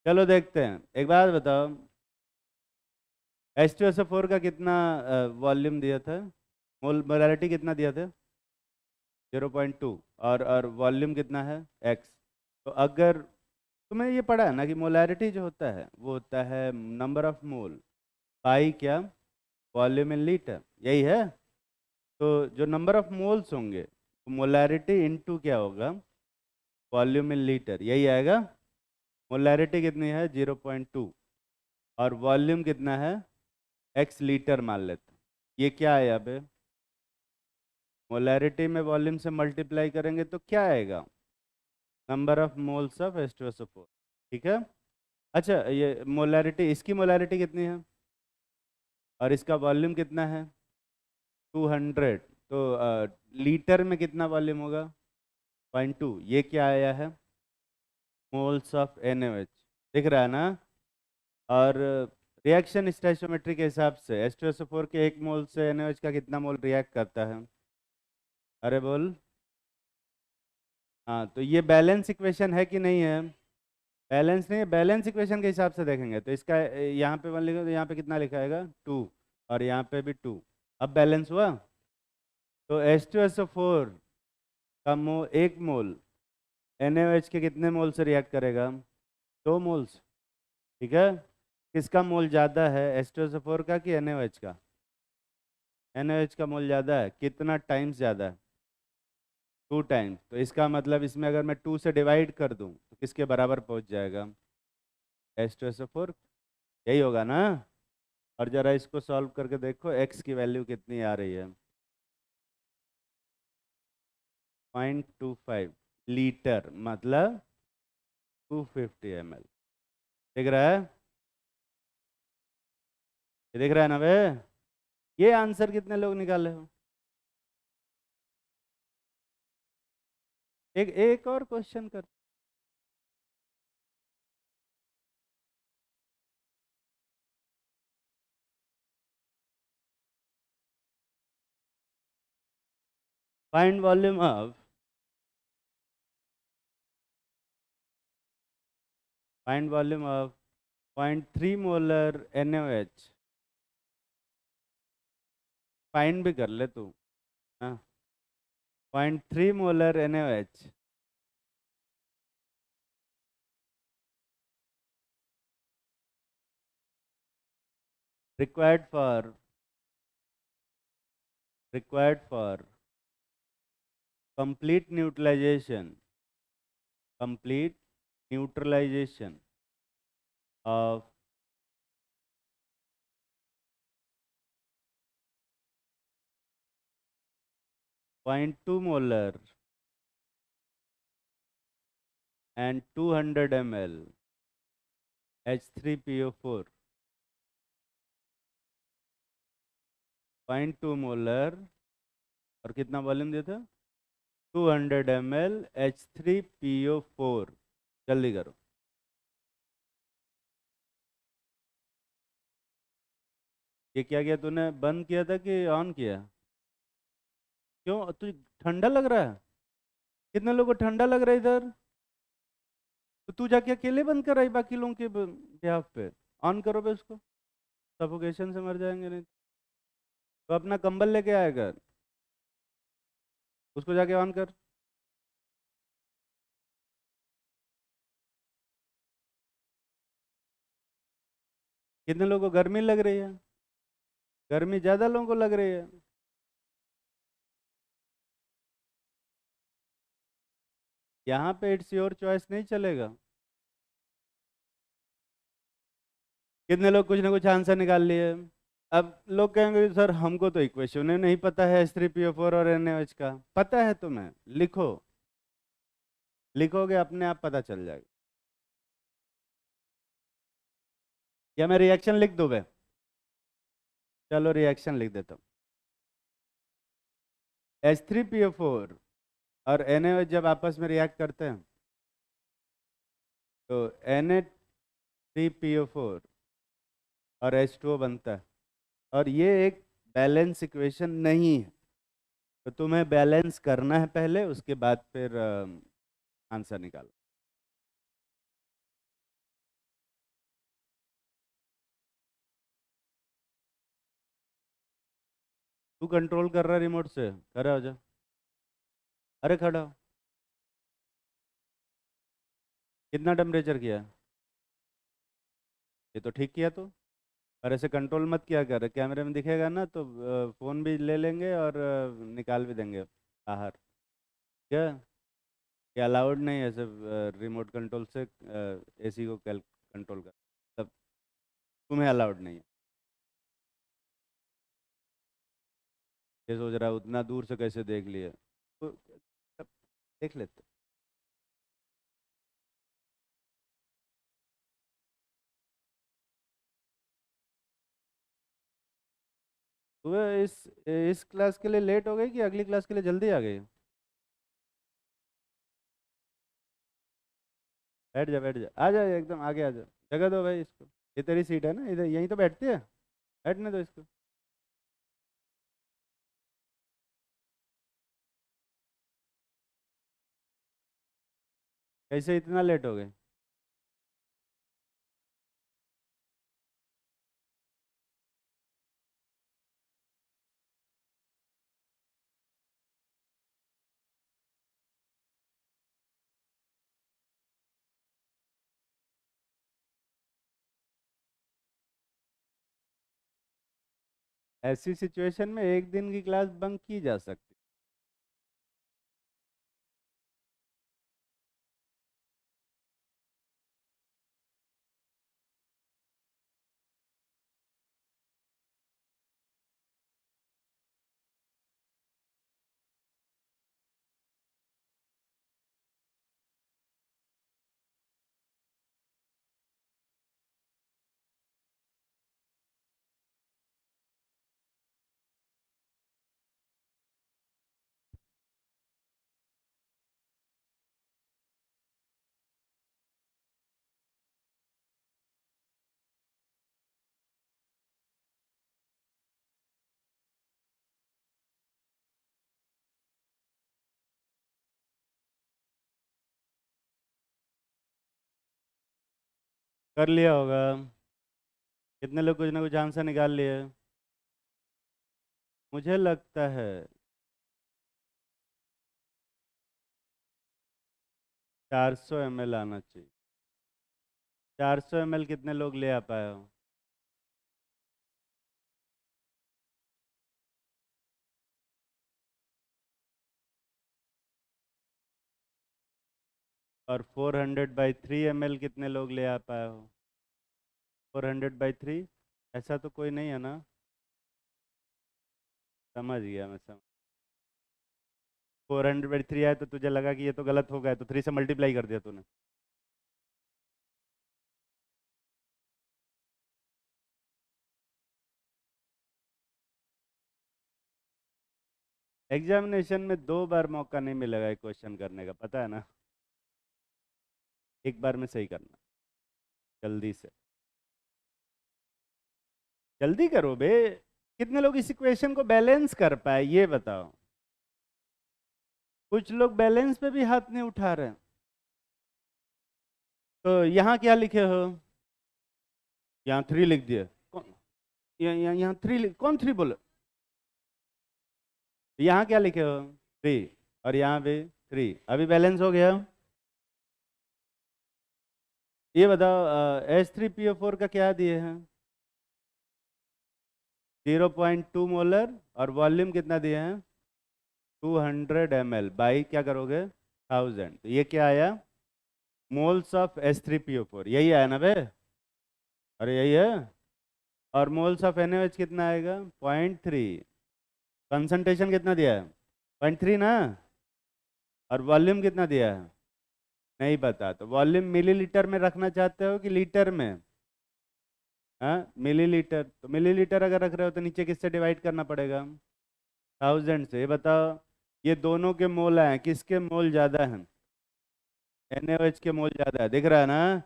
Speaker 1: चलो देखते हैं, एक बात बताओ, H2SO4 का कितना वॉल्यूम दिया था, मोलारिटी कितना दिया था, 0.2, और वॉल्यूम कितना है x। तो अगर तुम्हें ये पढ़ा है ना कि मोलारिटी जो होता है वो होता है नंबर ऑफ मोल बाई क्या, वॉल्यूम इन लीटर, यही है। तो जो नंबर ऑफ मोल्स होंगे तो मोलारिटी इनटू क्या होगा, वॉल्यूम इन लीटर, यही आएगा। मोलारिटी कितनी है 0.2, और वॉल्यूम कितना है x लीटर मान लेते हैं। ये क्या है अब, मोलारिटी में वॉल्यूम से मल्टीप्लाई करेंगे तो क्या आएगा, number of moles of H2SO4। ठीक है। अच्छा ये मोलारिटी, इसकी मोलारिटी कितनी है और इसका वॉल्यूम कितना है 200, तो लीटर में कितना वॉल्यूम होगा 0.2, ये क्या आया है मोल्स ऑफ NaOH, दिख रहा है ना। और रिएक्शन स्टोइचियोमेट्री के हिसाब से H2SO4 के 1 मोल से NaOH का कितना मोल रिएक्ट करता है, अरे बोल। हाँ, तो ये बैलेंस इक्वेशन है कि नहीं है, बैलेंस नहीं है, बैलेंस इक्वेशन के हिसाब से देखेंगे तो इसका यहाँ पे 1 लिखा तो यहाँ पे कितना लिखाएगा 2, और यहाँ पे भी 2। अब बैलेंस हुआ, तो H2SO4 का 1 मोल NaOH के कितने मोल से रिएक्ट करेगा, 2 मोल्स। ठीक है, किसका मोल ज़्यादा है, H2SO4 का कि NaOH का, NaOH का मोल ज़्यादा है, कितना टाइम्स ज़्यादा है, 2 टाइम्स। तो इसका मतलब इसमें अगर मैं 2 से डिवाइड कर दूं तो किसके बराबर पहुंच जाएगा, H2SO4, यही होगा ना। और जरा इसको सॉल्व करके देखो x की वैल्यू कितनी आ रही है, 0.25 लीटर, मतलब 250 ml, दिख रहा है, ये दिख रहा है ना बे। ये आंसर कितने लोग निकाले हो। एक एक और क्वेश्चन कर, find volume of, find volume of 0.3 molar NaOH, find भी कर ले तू, हाँ 0.3 molar NaOH, required for, required for complete neutralization, complete neutralization of 0.2 molar and 200 ml H3PO4, 0.2 molar और कितना वॉल्यूम दिया था 200 ml H3PO4, जल्दी करो। ये क्या किया तूने, बंद किया था कि ऑन किया, क्यों, तुझे ठंडा लग रहा है? कितने लोगों को ठंडा लग रहा है इधर? तो तू जाके अकेले बंद कर रहा है बाकी लोगों के बिहाफ पे? ऑन करो बे उसको, सफोकेशन से मर जाएंगे नहीं तो अपना कंबल लेके आया कर, उसको जाके ऑन कर। कितने लोगों को गर्मी लग रही है? गर्मी ज़्यादा लोगों को लग रही है। यहाँ पे इट्स योर चॉइस नहीं चलेगा। कितने लोग कुछ ना कुछ आंसर निकाल लिए? अब लोग कहेंगे सर हमको तो इक्वेशन ही नहीं पता है H3PO4 और NaOH का। पता है तुम्हें? लिखो, लिखोगे अपने आप पता चल जाएगा। या मैं रिएक्शन लिख दूँ बे? चलो रिएक्शन लिख देता हूँ। H3PO4 और NaOH जब आपस में रिएक्ट करते हैं तो Na3PO4 और H2O बनता है। और ये एक बैलेंस इक्वेशन नहीं है, तो तुम्हें बैलेंस करना है पहले, उसके बाद फिर आंसर निकालो। तू कंट्रोल कर रहा है रिमोट से, खड़ा हो जा। अरे खड़ा हो। कितना टेम्परेचर किया है? ये तो ठीक किया तो। और ऐसे कंट्रोल मत किया कर, कैमरे में दिखेगा ना तो फ़ोन भी ले लेंगे और निकाल भी देंगे बाहर। क्या? ये अलाउड नहीं है ऐसे रिमोट कंट्रोल से AC को कंट्रोल कर, तब तुम्हें अलाउड नहीं है। ये सोच रहा है उतना दूर से कैसे देख लिए, तो तब देख लेते। तुम्हें इस क्लास के लिए लेट हो गई कि अगली क्लास के लिए जल्दी आ गई? बैठ जा, बैठ जा, आ जा एकदम आगे आ जा। जगह दो भाई इसको, ये तेरी सीट है ना, इधर यहीं तो बैठती है, बैठने दो इसको। कैसे इतना लेट हो गए? ऐसी सिचुएशन में एक दिन की क्लास बंक की जा सकती। कर लिया होगा। कितने लोग कुछ ना कुछ आंसर निकाल लिए? मुझे लगता है 400 ml आना चाहिए। 400 ml कितने लोग ले आ पाए हो? और 400/3 ml कितने लोग ले आ पाए हो? 400/3, ऐसा तो कोई नहीं है ना? समझ गया मैं, समझ। 400/3 आया तो तुझे लगा कि ये तो गलत हो गया, तो 3 से मल्टीप्लाई कर दिया तूने। एग्जामिनेशन में 2 बार मौका नहीं मिलेगा क्वेश्चन करने का, पता है ना? एक बार में सही करना, जल्दी से। जल्दी करो बे। कितने लोग इस इक्वेशन को बैलेंस कर पाए ये बताओ? कुछ लोग बैलेंस पे भी हाथ नहीं उठा रहे हैं। तो यहाँ क्या लिखे हो? यहाँ 3 लिख दिए। कौन? यहाँ 3 कौन 3 बोले? यहाँ क्या लिखे हो? 3। और यहाँ भी 3। अभी बैलेंस हो गया। ये बताओ H3PO4 का क्या दिए हैं? 0.2 मोलर। और वॉल्यूम कितना दिए हैं? 200 ml बाई क्या करोगे? 1000। तो ये क्या आया? मोल्स ऑफ H3PO4 यही आया ना बे? अरे यही है। और मोल्स ऑफ NaOH कितना आएगा? 0.3। कंसंट्रेशन कितना दिया है? 0.3 ना। और वॉल्यूम कितना दिया है? नहीं पता। तो वॉल्यूम मिलीलीटर में रखना चाहते हो कि लीटर में? हाँ, मिलीलीटर। तो मिलीलीटर अगर रख रहे हो तो नीचे किससे डिवाइड करना पड़ेगा? 1000 से। ये बताओ, ये दोनों के मोल आए, किसके मोल ज़्यादा हैं? NaOH के मोल ज़्यादा है, दिख रहा है ना?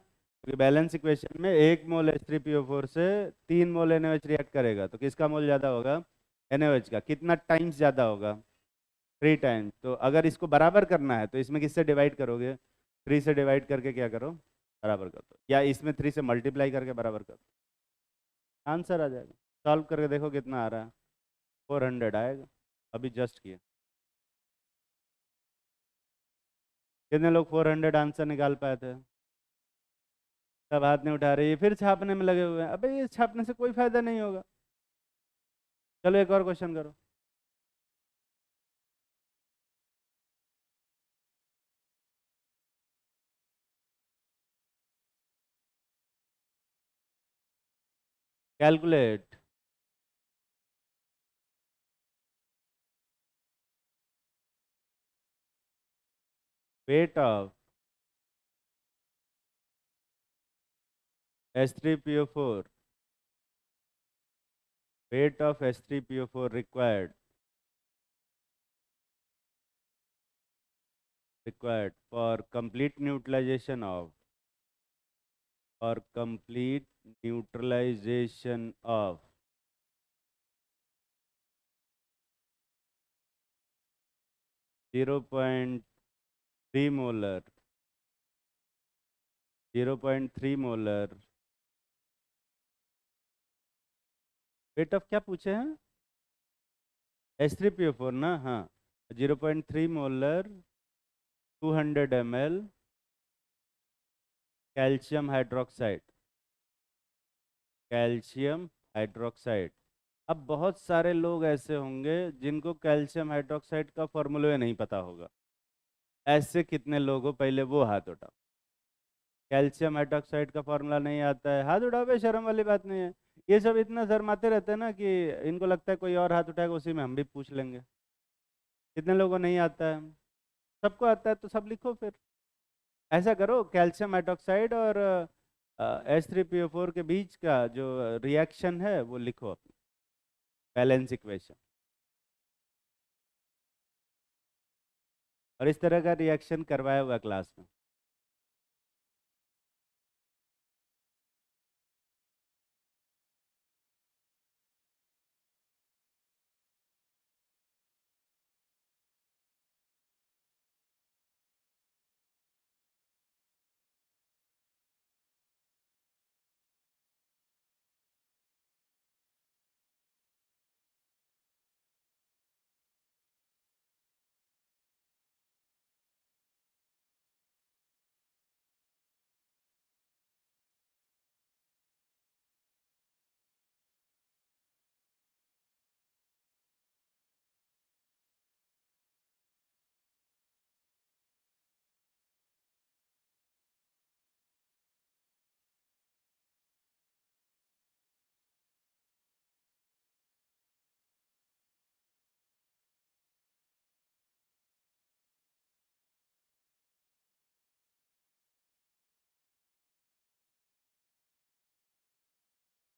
Speaker 1: क्योंकि बैलेंस इक्वेशन में 1 मोल H3PO4 से 3 मोल NaOH रिएक्ट करेगा, तो किसका मोल ज़्यादा होगा? NaOH का। कितना टाइम्स ज़्यादा होगा? 3 टाइम्स। तो अगर इसको बराबर करना है तो इसमें किससे डिवाइड करोगे? 3 से डिवाइड करके क्या करो? बराबर कर दो, या इसमें 3 से मल्टीप्लाई करके बराबर कर दो, आंसर आ जाएगा। सॉल्व करके देखो कितना आ रहा है। 400 आएगा। अभी जस्ट किया। कितने लोग 400 आंसर निकाल पाए थे? सब हाथ नहीं उठा रहे, ये फिर छापने में लगे हुए हैं। अबे ये छापने से कोई फायदा नहीं होगा। चलो एक और क्वेश्चन करो। Calculate. Weight of H3PO4, weight of H3PO4 required for complete neutralization of, or complete neutralization of 0.3 molar, 0.3 molar। Weight of क्या पूछे हैं? H3PO4 ना, हाँ। 0.3 molar 200 ml calcium hydroxide. Calcium hydroxide. अब बहुत सारे लोग ऐसे होंगे जिनको कैल्शियम हाइड्रोक्साइड का फॉर्मूला नहीं पता होगा। ऐसे कितने लोग हो? पहले वो हाथ उठाओ। कैल्शियम हाइड्रोक्साइड का फॉर्मूला नहीं आता है? हाथ उठाओ बे, शर्म वाली बात नहीं है। ये सब इतना शर्माते रहते हैं ना कि इनको लगता है कोई और हाथ उठाएगा उसी में हम भी पूछ लेंगे। कितने लोगों को नहीं आता है? सबको आता है तो सब लिखो फिर। ऐसा करो, कैल्शियम हाइड्रोक्साइड और H3PO4 के बीच का जो रिएक्शन है वो लिखो अपनी बैलेंस इक्वेशन। और इस तरह का रिएक्शन करवाया हुआ क्लास में।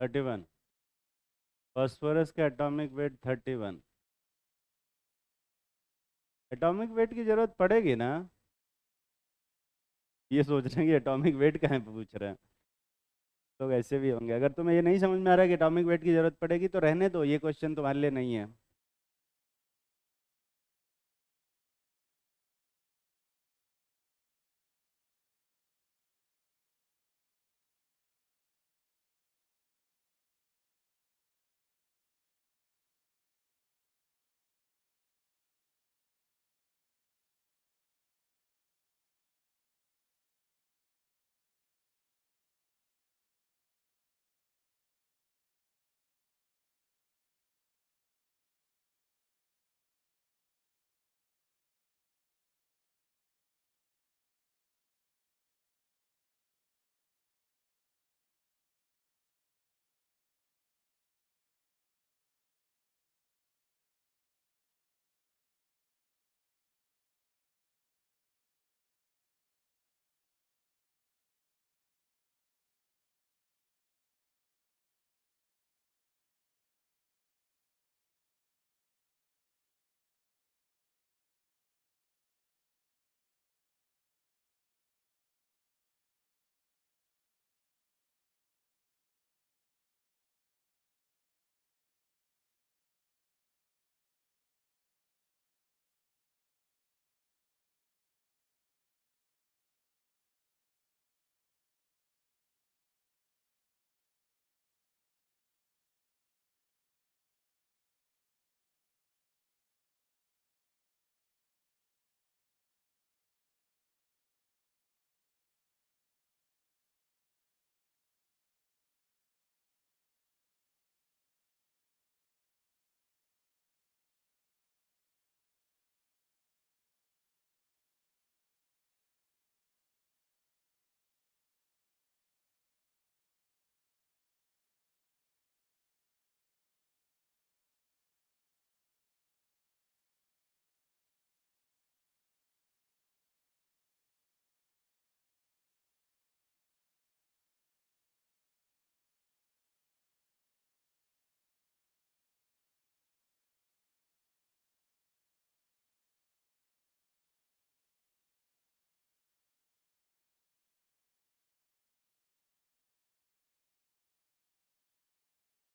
Speaker 1: Thirty one. फॉस्फोरस का एटॉमिक वेट 31। एटॉमिक वेट की जरूरत पड़ेगी ना? ये सोच रहे हैं कि एटॉमिक वेट कहाँ पूछ रहे हैं। तो ऐसे भी होंगे। अगर तुम्हें ये नहीं समझ में आ रहा है कि एटॉमिक वेट की जरूरत पड़ेगी तो रहने दो, ये क्वेश्चन तुम्हारे लिए नहीं है।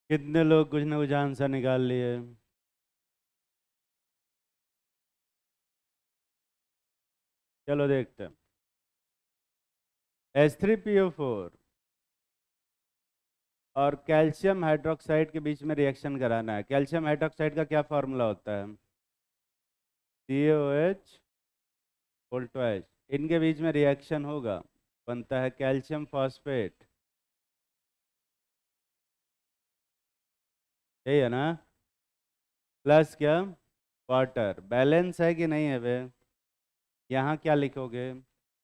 Speaker 1: कितने लोग कुछ ना कुछ आंसर निकाल लिए? चलो देखते हैं। H3PO4 और कैल्शियम हाइड्रोक्साइड के बीच में रिएक्शन कराना है। कैल्शियम हाइड्रोक्साइड का क्या फॉर्मूला होता है? CaOH वोल्टोइज। इनके बीच में रिएक्शन होगा, बनता है कैल्शियम फॉस्फेट। यही है ना? प्लस क्या? वाटर। बैलेंस है कि नहीं है वे? यहाँ क्या लिखोगे?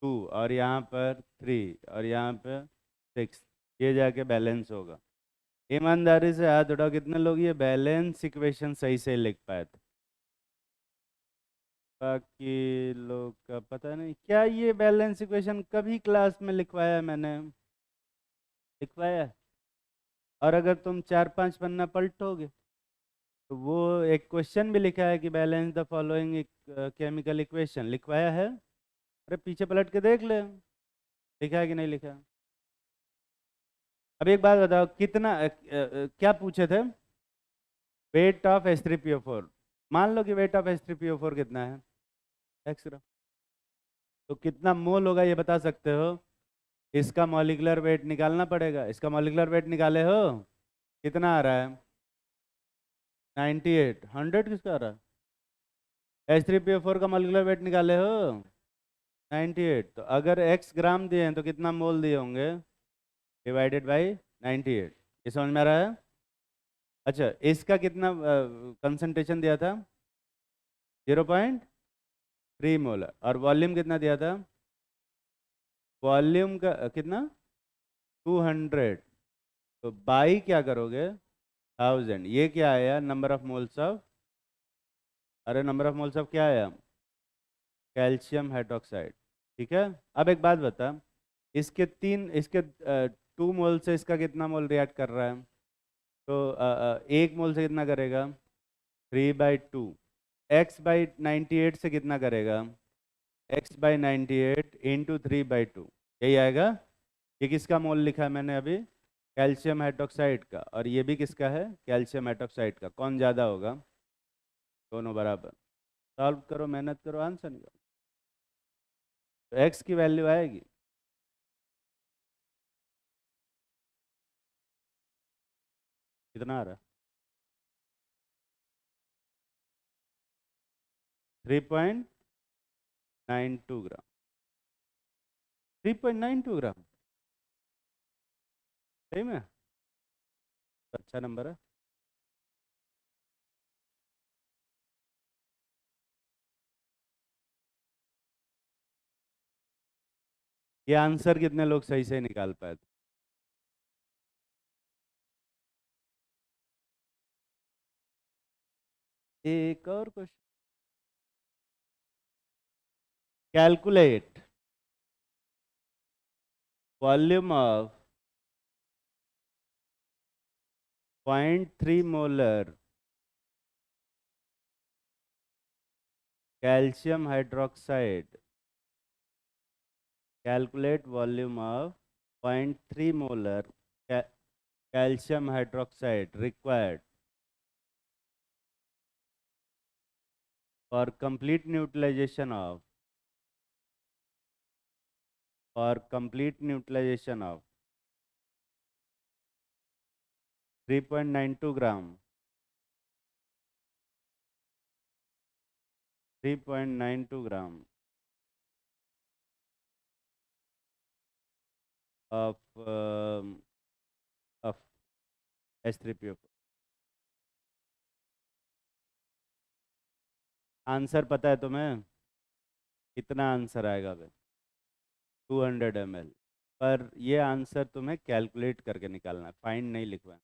Speaker 1: 2 और यहाँ पर 3 और यहाँ पर 6। ये जाके बैलेंस होगा। ईमानदारी से हाथ उठाओ, कितने लोग ये बैलेंस इक्वेशन सही से लिख पाए थे? बाकी लोग का पता नहीं। क्या ये बैलेंस इक्वेशन कभी क्लास में लिखवाया है मैंने? लिखवाया है? और अगर तुम 4-5 पन्ना पलटोगे तो वो एक क्वेश्चन भी लिखा है कि balance the following chemical equation. लिखवाया है? अरे पीछे पलट के देख ले, लिखा है कि नहीं लिखा। अब एक बात बताओ, कितना क्या पूछे थे? Weight of H3PO4। मान लो कि वेट ऑफ H3PO4 कितना है? एक्स ग्राम। तो कितना मोल होगा ये बता सकते हो? इसका मॉलिक्यूलर वेट निकालना पड़ेगा। इसका मॉलिक्यूलर वेट निकाले हो? कितना आ रहा है? 98। 100 किसका आ रहा है? H3PO4 का मॉलिक्यूलर वेट निकाले हो? 98। तो अगर x ग्राम दिए हैं तो कितना मोल दिए होंगे? Divided by 98। ये समझ में आ रहा है? अच्छा, इसका कितना कंसंट्रेशन दिया था? 0.3 मोलर। और वॉल्यूम कितना दिया था? वॉल्यूम का कितना? 200। तो बाई क्या करोगे? 1000। ये क्या आया? नंबर ऑफ मोल्स ऑफ, अरे नंबर ऑफ मोल्स ऑफ क्या आया? Calcium hydroxide. ठीक है। अब एक बात बता, इसके 2 मोल से इसका कितना मोल रिएक्ट कर रहा है? तो 1 मोल से कितना करेगा? 3/2। x/98 से कितना करेगा? x/98 into 3/2। यही आएगा। ये किसका मोल लिखा है मैंने अभी? कैल्शियम हाइड्रोक्साइड का। और ये भी किसका है? कैल्शियम हाइड्रोक्साइड का। कौन ज़्यादा होगा? दोनों बराबर। सॉल्व करो, मेहनत करो, आंसर निकालो। तो x की वैल्यू आएगी कितना आ रहा है? 3.92 ग्राम। 3.92 ग्राम? सही में? अच्छा नंबर है। ये आंसर कितने लोग सही से निकाल पाए थे? एक और question. Calculate volume of 0.3 molar calcium hydroxide. Calculate volume of 0.3 molar calcium hydroxide required for complete neutralisation of, of 3.92 gram, 3.92 gram of of H3PO। Answer पता है तुम्हें? कितना आंसर आएगा भाई? 200 ml। पर ये आंसर तुम्हें कैलकुलेट करके निकालना है, फाइंड नहीं लिखवाना।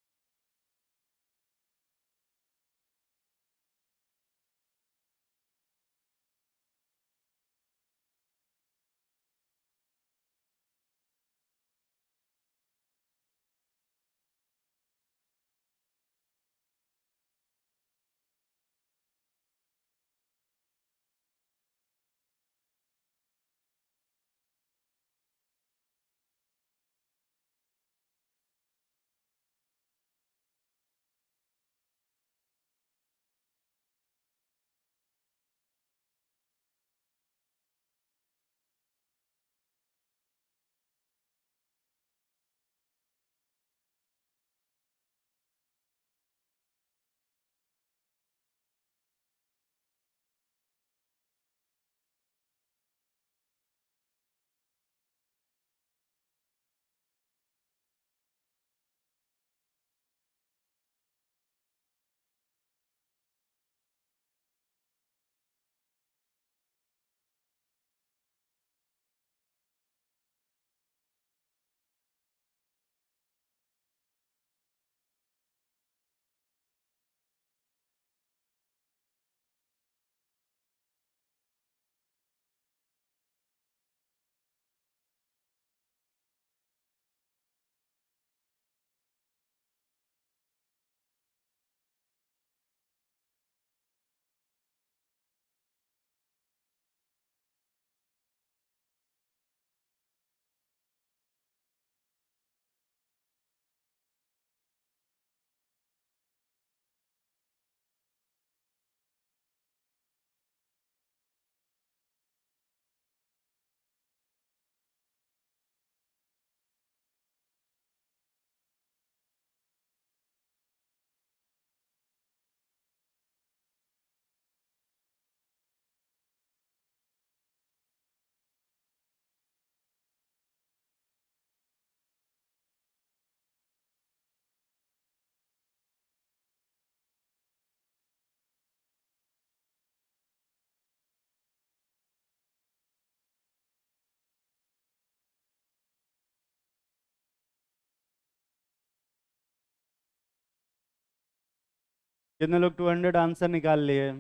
Speaker 1: कितने लोग 200 आंसर निकाल लिए?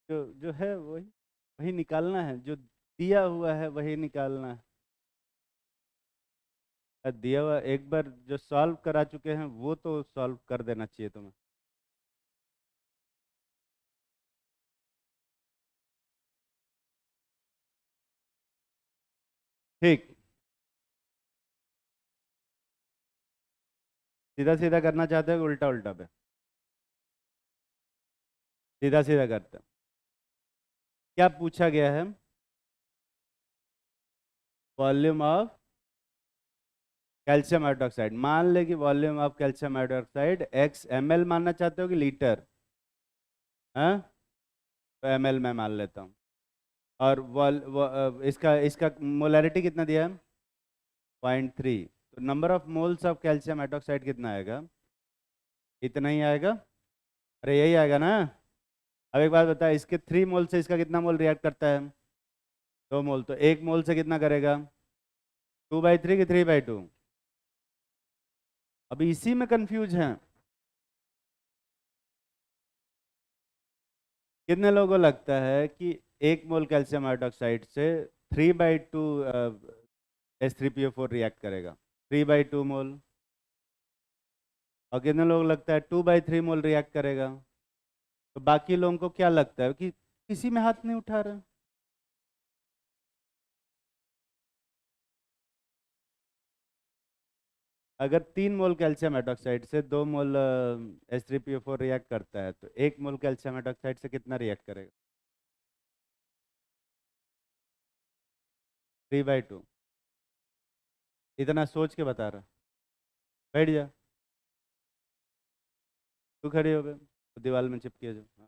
Speaker 1: जो जो है वही वही निकालना है, जो दिया हुआ है वही निकालना है। दिया हुआ एक बार जो सॉल्व करा चुके हैं वो तो सॉल्व कर देना चाहिए तुम्हें। ठीक, सीधा सीधा करना चाहते हो कि उल्टा उल्टा पे? सीधा सीधा करते हैं। क्या पूछा गया है? Volume of calcium hydroxide. मान ले कि volume of calcium hydroxide x ml मानना चाहते हो कि लीटर? हाँ, तो ml में मान लेता हूँ। और इसका इसका मोलैरिटी कितना दिया है? 0.3। तो number of moles of calcium hydroxide कितना आएगा? इतना ही आएगा। अरे यही आएगा ना। अब एक बात बता, इसके 3 मोल से इसका कितना मोल रिएक्ट करता है? 2 मोल। तो 1 मोल से कितना करेगा? 2/3 कि 3/2? अभी इसी में कंफ्यूज हैं। कितने लोगों को लगता है कि 1 मोल कैल्शियम हाइड्रोक्साइड से 3/2 H3PO4 रिएक्ट करेगा? 3/2 मोल। और कितने लोग लगता है 2/3 मोल रिएक्ट करेगा? तो बाकी लोगों को क्या लगता है कि किसी में हाथ नहीं उठा रहे? अगर 3 मोल कैल्शियम हाइड्रोक्साइड से 2 मोल H3PO4 रिएक्ट करता है तो 1 मोल कैल्शियम हाइड्रोक्साइड से कितना रिएक्ट करेगा? 3/2। इतना सोच के बता रहा। बैठ जा। तू खड़ी हो गए तो दीवार में चिपके जो। हाँ।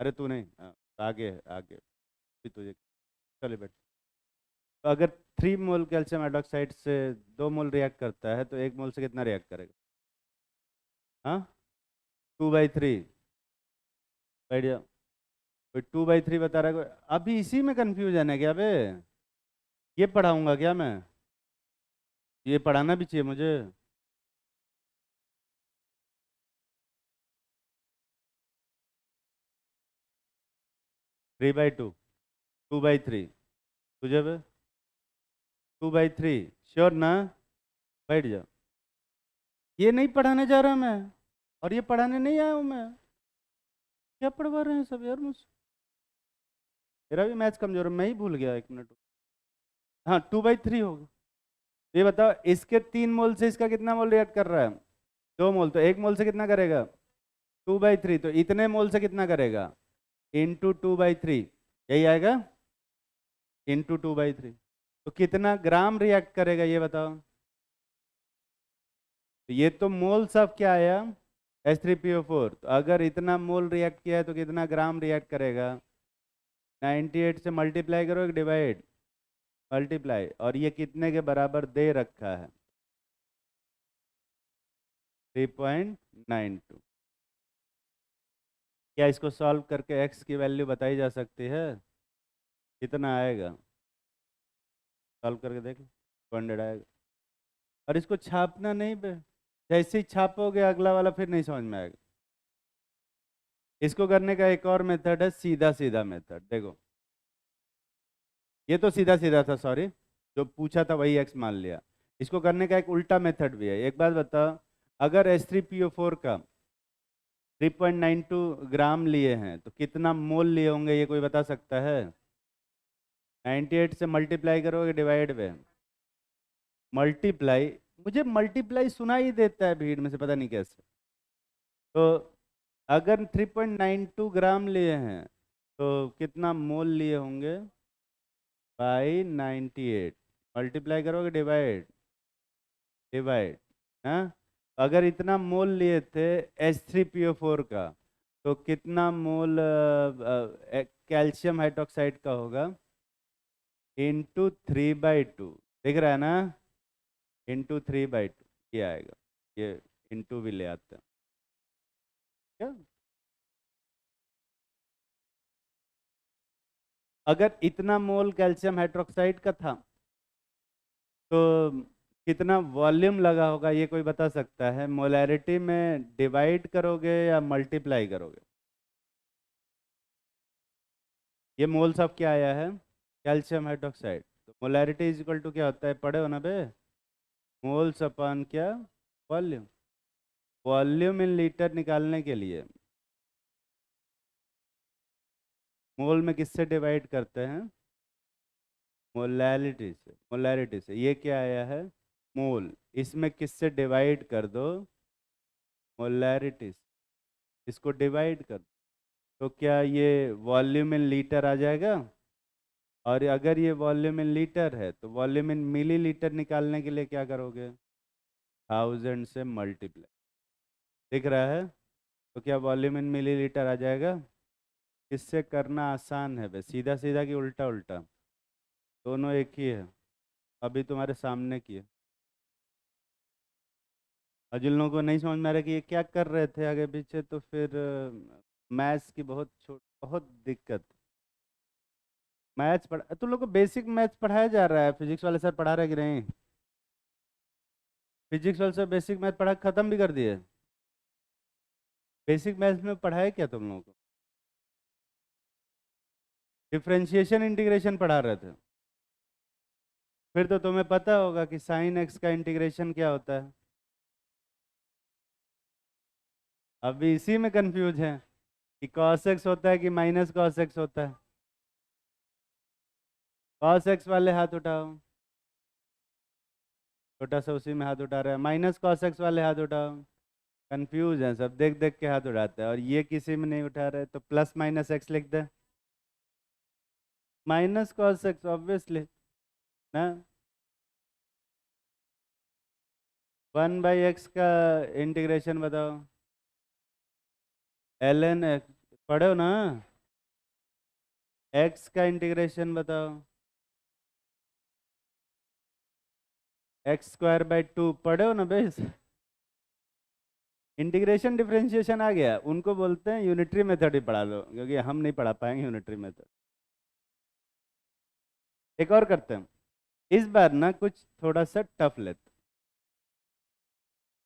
Speaker 1: अरे तू नहीं, हाँ, आगे है, आगे भी तुझे। चले बैठ। तो अगर 3 मोल कैल्शियम हाइड्रोक्साइड से 2 मोल रिएक्ट करता है तो 1 मोल से कितना रिएक्ट करेगा? हाँ, 2/3। बैठ जा। कोई 2/3 बता रहा है कोई? अभी इसी में कंफ्यूजन है क्या बे? ये पढ़ाऊंगा क्या मैं? ये पढ़ाना भी चाहिए मुझे। 3/2, 2/3 तुझे बे? 2/3 श्योर ना? बैठ जा। ये नहीं पढ़ाने जा रहा मैं, और ये पढ़ाने नहीं आया हूँ मैं। क्या पढ़वा रहे हैं सब यार मुझसे? मेरा भी मैथ्स कमजोर है, मैं ही भूल गया, 1 मिनट। हाँ, 2/3 होगा। ये बताओ, इसके 3 मोल से इसका कितना मोल रिएक्ट कर रहा है? 2 मोल। तो 1 मोल से कितना करेगा? 2/3। तो इतने मोल से कितना करेगा? इंटू 2/3। यही आएगा, इंटू 2/3। तो कितना ग्राम रिएक्ट करेगा ये बताओ? तो ये तो मोल्स ऑफ क्या आया? H3PO4। तो अगर इतना मोल रिएक्ट किया है तो कितना ग्राम रिएक्ट करेगा? 98 से मल्टीप्लाई करो, एक डिवाइड। मल्टीप्लाई। और ये कितने के बराबर दे रखा है? 3.92। क्या इसको सॉल्व करके x की वैल्यू बताई जा सकती है? कितना आएगा? सॉल्व करके देख लो। 200 आएगा। और इसको छापना नहीं बे। जैसे ही छापोगे अगला वाला फिर नहीं समझ में आएगा। इसको करने का एक और मेथड है, सीधा सीधा मेथड। देखो, ये तो सीधा सीधा था, सॉरी। जो पूछा था वही x मान लिया। इसको करने का एक उल्टा मेथड भी है। एक बात बताओ, अगर H3PO4 का 3.92 ग्राम लिए हैं तो कितना मोल लिए होंगे, ये कोई बता सकता है? 98 से मल्टीप्लाई करोगे, डिवाइड में। मल्टीप्लाई। मुझे मल्टीप्लाई सुना ही देता है भीड़ में से, पता नहीं कैसे। तो अगर 3.92 ग्राम लिए हैं तो कितना मोल लिए होंगे? बाई 98। मल्टीप्लाई करोगे, डिवाइड। डिवाइड। हाँ। अगर इतना मोल लिए थे H3PO4 का, तो कितना मोल कैल्शियम हाइड्रोक्साइड का होगा? इंटू 3/2। दिख रहा है ना? इंटू 3/2 ये आएगा। ये इंटू भी ले आते हैं क्या? अगर इतना मोल कैल्शियम हाइड्रोक्साइड का था तो कितना वॉल्यूम लगा होगा ये कोई बता सकता है? मोलैरिटी में डिवाइड करोगे या मल्टीप्लाई करोगे? ये मोल्स ऑफ क्या आया है? Calcium hydroxide. तो मोलैरिटी इज इक्वल टू क्या होता है, पढ़े हो ना बे? मोल्स अपॉन क्या? वॉल्यूम। वॉल्यूम इन लीटर निकालने के लिए मोल में किससे डिवाइड करते हैं? मोलैरिटी से। मोलैरिटी से। ये क्या आया है? मोल। इसमें किससे डिवाइड कर दो? मोलैरिटी से। इसको डिवाइड कर दो तो क्या ये वॉल्यूम इन लीटर आ जाएगा? और अगर ये वॉल्यूम इन लीटर है तो वॉल्यूम इन मिलीलीटर निकालने के लिए क्या करोगे? 1000 से मल्टीप्लाई। दिख रहा है? तो क्या वॉल्यूम इन मिलीलीटर आ जाएगा? इससे करना आसान है बस, सीधा सीधा कि उल्टा उल्टा? दोनों एक ही है। अभी तुम्हारे सामने की है। और जिन लोगों को नहीं समझ में आ रहा कि ये क्या कर रहे थे आगे पीछे, तो फिर मैथ्स की बहुत दिक्कत। मैथ्स पढ़, तुम लोग को बेसिक मैथ्स पढ़ाया जा रहा है, फिजिक्स वाले सर पढ़ा रहे कि नहीं? फिजिक्स वाले सर बेसिक मैथ पढ़ा खत्म भी कर दिए? बेसिक मैथ्स में पढ़ाया क्या तुम लोगों को? डिफरेंशिएशन इंटीग्रेशन पढ़ा रहे थे? फिर तो तुम्हें पता होगा कि साइन एक्स का इंटीग्रेशन क्या होता है। अभी इसी में कंफ्यूज है कि cos x होता है कि माइनस cos x होता है। cos x वाले हाथ उठाओ। छोटा सा उसी में हाथ उठा रहे हैं। माइनस cos x वाले हाथ उठाओ। कंफ्यूज है सब, देख देख के हाथ उठाते हैं, और ये किसी में नहीं उठा रहे, तो प्लस माइनस एक्स लिख दे। माइनस cos x ऑब्वियसली ना। 1/x का इंटीग्रेशन बताओ। ln x पढ़ो ना। x का इंटीग्रेशन बताओ। x² पढ़े हो ना बेस? इंटीग्रेशन डिफरेंशिएशन आ गया, उनको बोलते हैं यूनिटरी मेथड ही पढ़ा लो, क्योंकि हम नहीं पढ़ा पाएंगे यूनिटरी मेथड। एक और करते हैं इस बार ना, कुछ थोड़ा सा टफ लेते।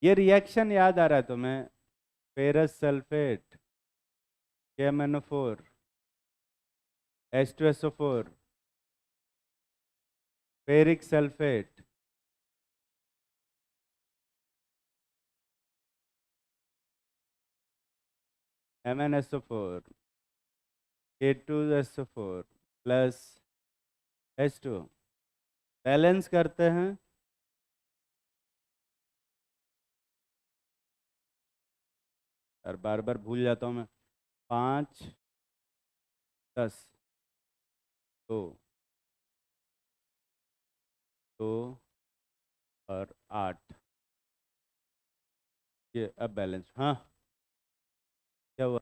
Speaker 1: ये रिएक्शन याद आ रहा है तुम्हें? Ferrous sulphate, KMnO4, H2SO4, ferric sulphate, MnSO4, K2SO4 plus H2O। Balance करते हैं। और बार बार भूल जाता हूँ मैं। 5, 10, 2, 2 और 8। ये अब बैलेंस, हाँ। क्या हुआ?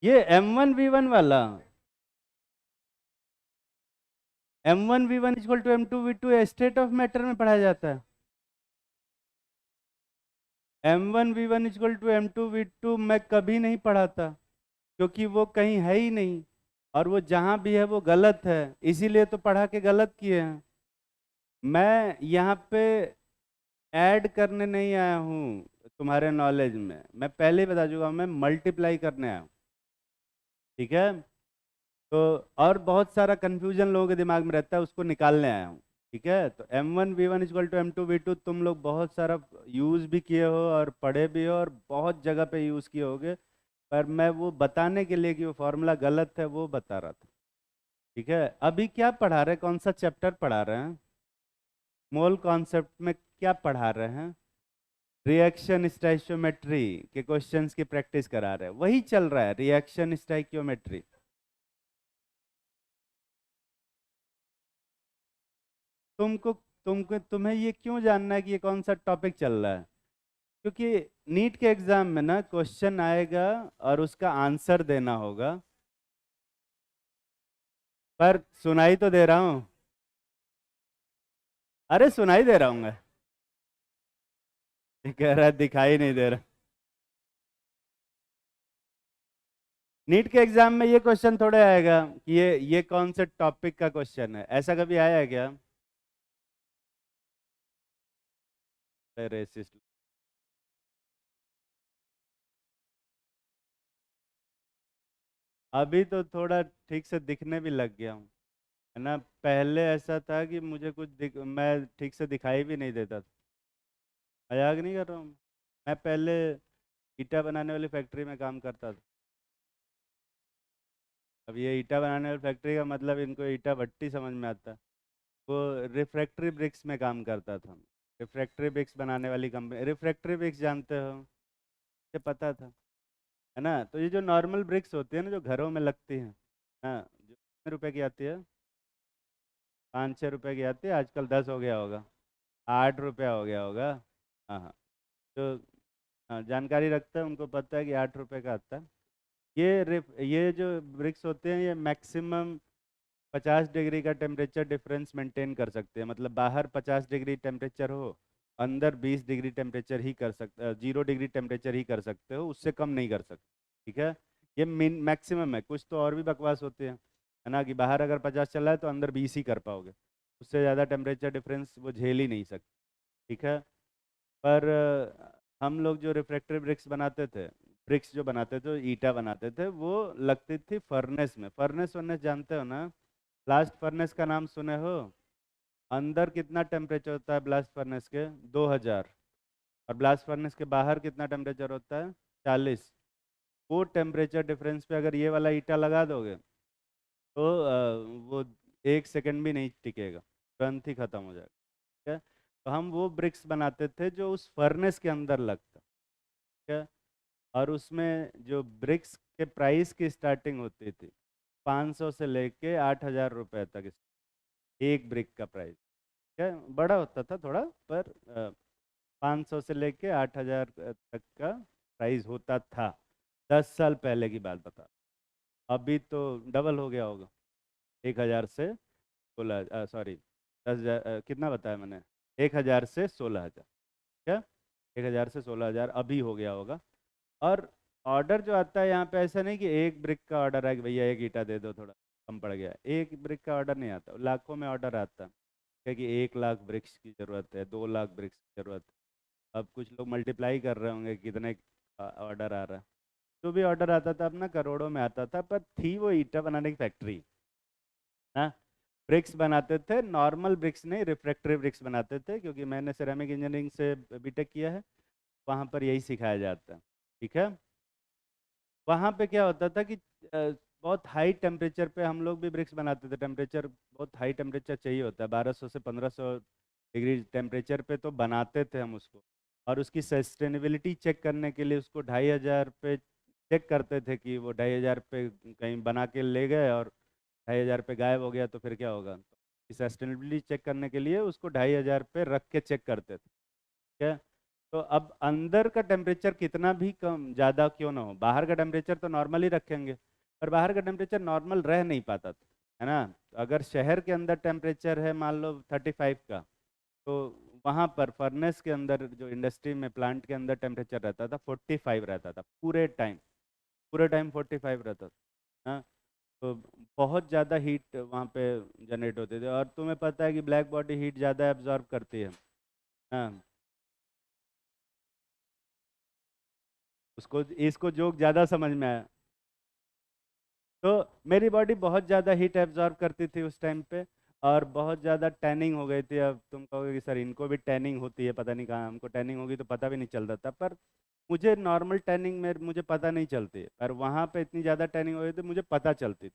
Speaker 1: ये M1V1 वाला, M1V1 equal to M2V2 state of matter में पढ़ाया जाता है। M1V1 इक्वल टू M2V2 मैं कभी नहीं पढ़ाता, क्योंकि वो कहीं है ही नहीं, और वो जहाँ भी है वो गलत है, इसीलिए तो पढ़ा के गलत किए हैं। मैं यहाँ पे ऐड करने नहीं आया हूँ तुम्हारे नॉलेज में, मैं पहले ही बता चुका हूँ, मैं मल्टीप्लाई करने आया हूँ। ठीक है? तो और बहुत सारा कन्फ्यूजन लोगों के दिमाग में रहता है, उसको निकालने आया हूँ। ठीक है? तो M1V1 इक्वल टू M2V2 तुम लोग बहुत सारा यूज़ भी किए हो और पढ़े भी हो और बहुत जगह पे यूज़ किए होगे, पर मैं वो बताने के लिए कि वो फॉर्मूला गलत है वो बता रहा था। ठीक है? अभी क्या पढ़ा रहे हैं, कौन सा चैप्टर पढ़ा रहे हैं? मोल कॉन्सेप्ट में क्या पढ़ा रहे हैं? रिएक्शन स्टोइकियोमेट्री के क्वेश्चंस की प्रैक्टिस करा रहे हैं, वही चल रहा है, रिएक्शन स्टोइकियोमेट्री। तुमको तुम्हें ये क्यों जानना है कि ये कौन सा टॉपिक चल रहा है? क्योंकि नीट के एग्जाम में ना क्वेश्चन आएगा और उसका आंसर देना होगा। पर सुनाई तो दे रहा हूँ। अरे सुनाई दे रहा हूँ मैं। ये कह रहा है दिखाई नहीं दे रहा। नीट के एग्जाम में ये क्वेश्चन थोड़े आएगा कि ये कौन से टॉपिक का क्वेश्चन है, ऐसा कभी आया है क्या? रेसिस्ट। अभी तो थोड़ा ठीक से दिखने भी लग गया हूँ, है ना। पहले ऐसा था कि मुझे मैं ठीक से दिखाई भी नहीं देता था। मजाक नहीं कर रहा हूँ। मैं पहले ईटा बनाने वाली फैक्ट्री में काम करता था। अब ये ईटा बनाने वाली फैक्ट्री का मतलब इनको ईटा भट्टी समझ में आता है। वो रिफ्रैक्टरी ब्रिक्स में काम करता था। रिफ्रैक्टरी ब्रिक्स बनाने वाली कंपनी, रिफ्रैक्टरी ब्रिक्स जानते हो? ये पता था, है ना। तो ये जो नॉर्मल ब्रिक्स होती है ना, जो घरों में लगती हैं, हाँ, जो कितने रुपए की आती है? 5-6 रुपए की आती है, आजकल 10 हो गया होगा। 8 रुपया हो गया होगा। हाँ हाँ। तो हाँ, जानकारी रखते हैं उनको पता है कि 8 रुपए का आता है। ये जो ब्रिक्स होते हैं ये मैक्सिमम 50 डिग्री का टेम्परेचर डिफरेंस मेंटेन कर सकते हैं। मतलब बाहर 50 डिग्री टेम्परेचर हो, अंदर 20 डिग्री टेम्परेचर ही कर सकते, 0 डिग्री टेम्परेचर ही कर सकते हो, उससे कम नहीं कर सकते। ठीक है। ये मिन मैक्सिमम है। कुछ तो और भी बकवास होते हैं, है ना, कि बाहर अगर 50 चला है तो अंदर 20 ही कर पाओगे। उससे ज़्यादा टेम्परेचर डिफरेंस वो झेल ही नहीं सकते। ठीक है। पर हम लोग जो रिफ्रैक्टरी ब्रिक्स बनाते थे, ब्रिक्स जो बनाते थे, ईटा बनाते थे, वो लगती थी फर्नेस में। फर्नेस वर्नेस जानते हो ना? ब्लास्ट फर्नेस का नाम सुने हो? अंदर कितना टेम्परेचर होता है ब्लास्ट फर्नेस के? 2000। और ब्लास्ट फर्नेस के बाहर कितना टेम्परेचर होता है? 40। वो टेम्परेचर डिफरेंस पे अगर ये वाला ईटा लगा दोगे तो वो 1 सेकंड भी नहीं टिकेगा, तुरंत ही खत्म हो जाएगा। ठीक है। तो हम वो ब्रिक्स बनाते थे जो उस फर्नेस के अंदर लगता। ठीक है। और उसमें जो ब्रिक्स के प्राइस की स्टार्टिंग होती थी 500 से लेके 8,000 रुपए तक, एक ब्रिक का प्राइस। क्या बड़ा होता था थोड़ा, पर 500 से लेके 8,000 तक का प्राइस होता था। 10 साल पहले की बात बता। अभी तो डबल हो गया होगा। 1,000 से 16, सॉरी, 10,000, कितना बताया मैंने? 1,000 से 16,000। क्या? 1,000 से 16,000 अभी हो गया होगा। और ऑर्डर जो आता है यहाँ पे, ऐसा नहीं कि एक ब्रिक का ऑर्डर है कि भैया एक ईटा दे दो, थोड़ा कम पड़ गया। एक ब्रिक का ऑर्डर नहीं आता, लाखों में ऑर्डर आता है। क्या कि 1 लाख ब्रिक्स की ज़रूरत है, 2 लाख ब्रिक्स की ज़रूरत है। अब कुछ लोग मल्टीप्लाई कर रहे होंगे कितने ऑर्डर आ रहा है। जो भी ऑर्डर आता था अपना करोड़ों में आता था, पर थी वो ईटा बनाने की फैक्ट्री ना। ब्रिक्स बनाते थे, नॉर्मल ब्रिक्स नहीं, रिफ्रैक्टरी ब्रिक्स बनाते थे, क्योंकि मैंने सिरेमिक इंजीनियरिंग से बीटेक किया है। वहाँ पर यही सिखाया जाता है। ठीक है। वहाँ पे क्या होता था कि बहुत हाई टेम्परेचर पे हम लोग भी ब्रिक्स बनाते थे। टेम्परेचर बहुत हाई टेम्परेचर चाहिए होता है, 1200 से 1500 डिग्री टेम्परेचर पे तो बनाते थे हम उसको। और उसकी सस्टेनेबिलिटी चेक करने के लिए उसको 2,500 पे चेक करते थे कि वो 2,500 पे कहीं बना के ले गए और 2,500 पे गायब हो गया तो फिर क्या होगा। तो सस्टेनेबिलिटी चेक करने के लिए उसको 2,500 पे रख के चेक करते थे। ठीक है। तो अब अंदर का टेम्परेचर कितना भी कम ज़्यादा क्यों ना हो, बाहर का टेम्परेचर तो नॉर्मल ही रखेंगे, पर बाहर का टेम्परेचर नॉर्मल रह नहीं पाता था, है ना। तो अगर शहर के अंदर टेम्परेचर है मान लो 35 का, तो वहाँ पर फर्नेस के अंदर जो इंडस्ट्री में प्लांट के अंदर टेम्परेचर रहता था 45 रहता था पूरे टाइम। पूरे टाइम 45 रहता था। हाँ। तो बहुत ज़्यादा हीट वहाँ पे जनरेट होती थी। और तुम्हें पता है कि ब्लैक बॉडी हीट ज़्यादा एब्जॉर्ब करती है। हाँ। उसको इसको जोक ज़्यादा समझ में आया। तो मेरी बॉडी बहुत ज़्यादा हीट एब्जॉर्ब करती थी उस टाइम पे, और बहुत ज़्यादा टैनिंग हो गई थी। अब तुम कहोगे कि सर इनको भी टैनिंग होती है, पता नहीं कहाँ हमको टैनिंग होगी तो पता भी नहीं चलता था। पर मुझे नॉर्मल टैनिंग में मुझे पता नहीं चलती, पर वहाँ पे इतनी ज़्यादा टैनिंग हो गई थी मुझे पता चलती थी।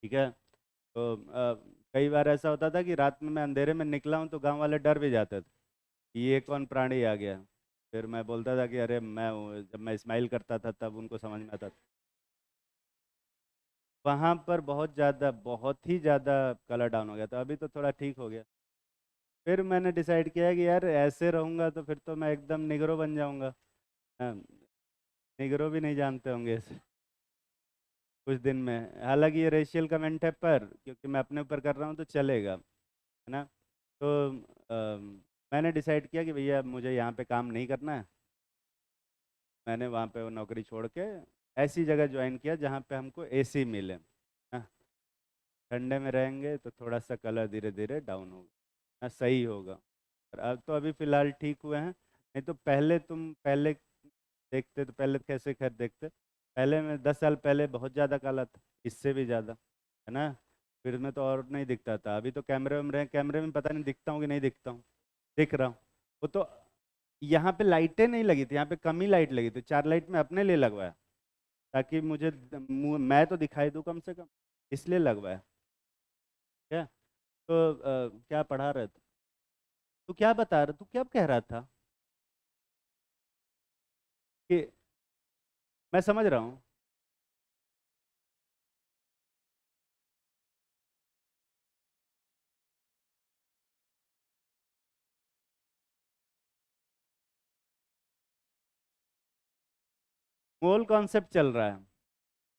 Speaker 1: ठीक है। तो कई बार ऐसा होता था कि रात में मैं अंधेरे में निकला हूँ तो गांव वाले डर भी जाते थे कि ये कौन प्राणी आ गया। फिर मैं बोलता था कि अरे मैं हूँ। जब मैं स्माइल करता था तब उनको समझ में आता था। वहाँ पर बहुत ज़्यादा, बहुत ही ज़्यादा कलर डाउन हो गया था। अभी तो थोड़ा ठीक हो गया। फिर मैंने डिसाइड किया कि यार ऐसे रहूँगा तो फिर तो मैं एकदम निगरो बन जाऊँगा। हाँ, निगरो भी नहीं जानते होंगे इसे। कुछ दिन में। हालांकि ये रेशियल कमेंट है, पर क्योंकि मैं अपने ऊपर कर रहा हूँ तो चलेगा, है ना। तो मैंने डिसाइड किया कि भैया मुझे यहाँ पे काम नहीं करना है। मैंने वहाँ पे वो नौकरी छोड़ के ऐसी जगह ज्वाइन किया जहाँ पे हमको एसी मिले। हाँ, ठंडे में रहेंगे तो थोड़ा सा कलर धीरे धीरे डाउन होगा, हाँ, सही होगा। और अब तो अभी फ़िलहाल ठीक हुए हैं, नहीं तो पहले तुम पहले देखते तो पहले कैसे खैर देखते। पहले मैं 10 साल पहले बहुत ज़्यादा काला था, इससे भी ज़्यादा, है ना। फिर मैं तो और नहीं दिखता था। अभी तो कैमरे में रहे, कैमरे में पता नहीं दिखता हूँ कि नहीं दिखता हूँ, दिख रहा हूँ। वो तो यहाँ पे लाइटें नहीं लगी थी, यहाँ पे कम ही लाइट लगी थी, 4 लाइट में अपने लिए लगवाया ताकि मुझे मैं तो दिखाई दूँ कम से कम, इसलिए लगवाया। क्या तो क्या पढ़ा रहे थे? तू क्या बता रहा, तू क्या कह रहा था कि मैं समझ रहा हूँ। मोल कॉन्सेप्ट चल रहा है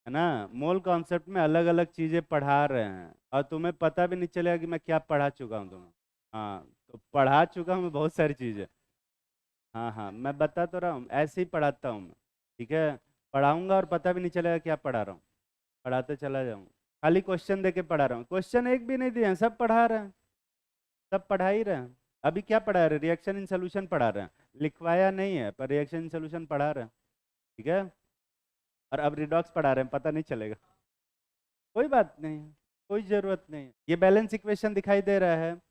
Speaker 1: ना। मोल कॉन्सेप्ट में अलग अलग चीज़ें पढ़ा रहे हैं और तुम्हें पता भी नहीं चलेगा कि मैं क्या पढ़ा चुका हूँ तुम्हें। हाँ, तो पढ़ा चुका हूँ मैं बहुत सारी चीज़ें। हाँ हाँ, मैं बता तो रहा हूँ, ऐसे ही पढ़ाता हूँ मैं। ठीक है, पढ़ाऊंगा और पता भी नहीं चलेगा क्या पढ़ा रहा हूँ, पढ़ाते चला जाऊँ। खाली क्वेश्चन दे के पढ़ा रहा हूँ, क्वेश्चन एक भी नहीं दिए हैं, सब पढ़ा रहे हैं, सब पढ़ा ही रहे हैं। अभी क्या पढ़ा रहे हैं? रिएक्शन इन सोल्यूशन पढ़ा रहे हैं, लिखवाया नहीं है पर रिएक्शन इन सोल्यूशन पढ़ा रहे हैं। ठीक है, और अब रिडॉक्स पढ़ा रहे हैं, पता नहीं चलेगा। कोई बात नहीं है, कोई ज़रूरत नहीं है। ये बैलेंस इक्वेशन दिखाई दे रहा है,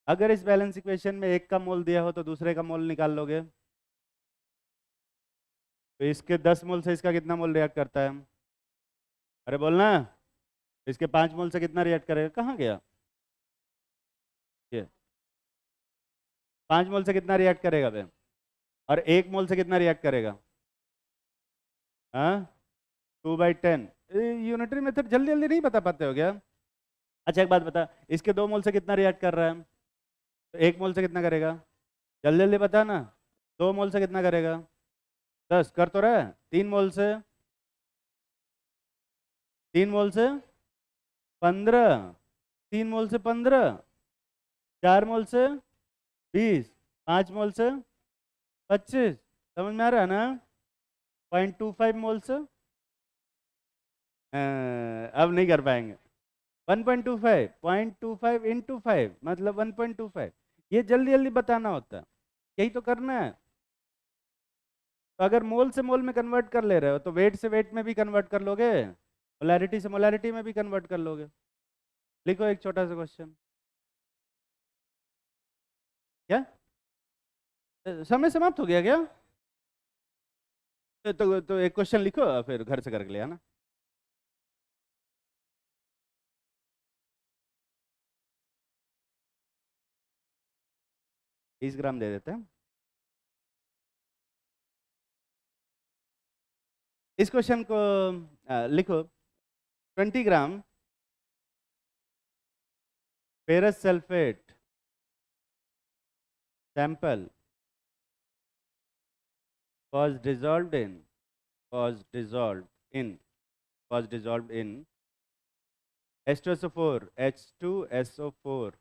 Speaker 1: अगर इस बैलेंस इक्वेशन में एक का मोल दिया हो तो दूसरे का मोल निकाल लोगे। तो इसके 10 मोल से इसका कितना मोल रिएक्ट करता है? अरे बोलना। इसके 5 मोल से कितना रिएक्ट करेगा? कहाँ गया ये? 5 मोल से कितना रिएक्ट करेगा बे? और 1 मोल से कितना रिएक्ट करेगा? हाँ, 2/10। यूनिटरी मेथड जल्दी जल्दी नहीं बता पाते हो क्या? अच्छा एक बात बता, इसके 2 मोल से कितना रिएक्ट कर रहा है? तो 1 मोल से कितना करेगा? जल्दी जल्दी बता ना। 2 मोल से कितना करेगा? 10 कर तो रहा है। 3 मोल से, 3 मोल से 15, 3 मोल से 15, 4 मोल से 20, 5 मोल से 25। समझ में आ रहा है ना? 0.25 मोल से अब नहीं कर पाएंगे। 1.25, 0.25 × 5 मतलब 1.25। ये जल्दी जल्दी बताना होता है, यही तो करना है। तो अगर मोल से मोल में कन्वर्ट कर ले रहे हो तो वेट से वेट में भी कन्वर्ट कर लोगे, मोलैरिटी से मोलैरिटी में भी कन्वर्ट कर लोगे। लिखो एक छोटा सा क्वेश्चन। क्या समय समाप्त हो गया क्या? तो एक क्वेश्चन लिखो फिर घर से करके ले आना। 20 ग्राम दे देते हैं। इस क्वेश्चन को लिखो। 20 gram ferrous sulphate sample was dissolved in was dissolved in was dissolved in H2SO4 H2SO4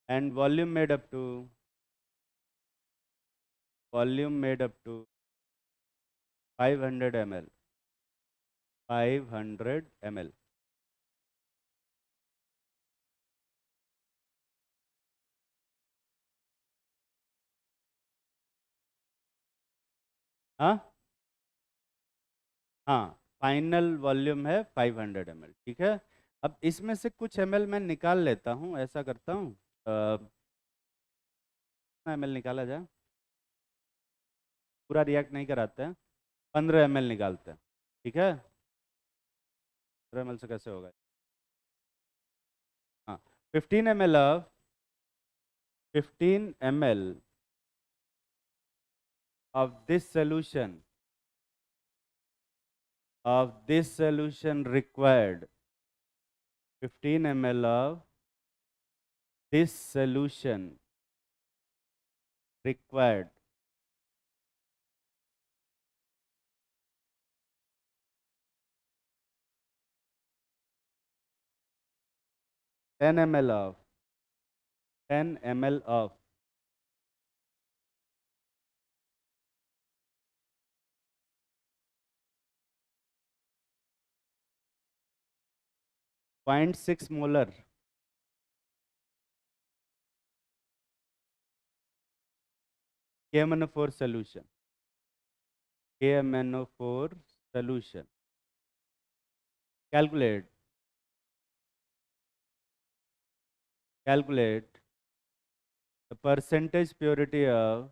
Speaker 1: and volume made up to 500 ml 500 ml। हाँ हाँ, फाइनल वॉल्यूम है 500 ml। ठीक है, अब इसमें से कुछ ml मैं निकाल लेता हूँ, ऐसा करता हूँ। कितना ml निकाला जाए? पूरा रिएक्ट नहीं कराते हैं, 15 ml निकालते हैं। ठीक है, 15 ml से कैसे होगा? हाँ, 15 ml of this solution required 15 ml of this solution required 10 ml of 10 ml of 0.6 molar KMnO4 solution. KMnO4 solution. Calculate the percentage purity of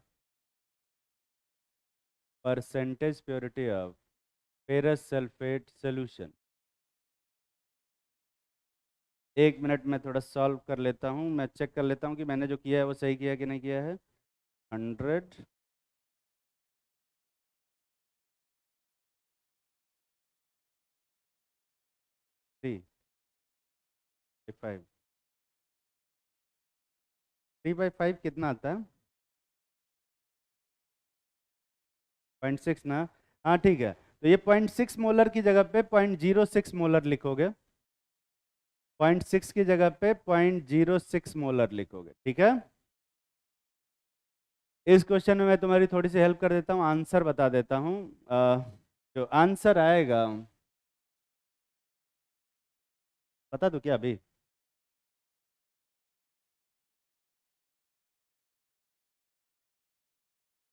Speaker 1: ferrous sulfate solution. 1 minute में थोड़ा सॉल्व कर लेता हूँ, मैं चेक कर लेता हूँ कि मैंने जो किया है वो सही किया कि नहीं किया है। 100 3 5 3/5 कितना आता है? 0.6 ना? हाँ ठीक है, तो ये 0.6 मोलर की जगह पे 0.06 मोलर लिखोगे। 0.6 की जगह पे 0.06 मोलर लिखोगे, ठीक है। इस क्वेश्चन में मैं तुम्हारी थोड़ी सी हेल्प कर देता हूँ, आंसर बता देता हूँ। जो आंसर आएगा, बता दो क्या अभी?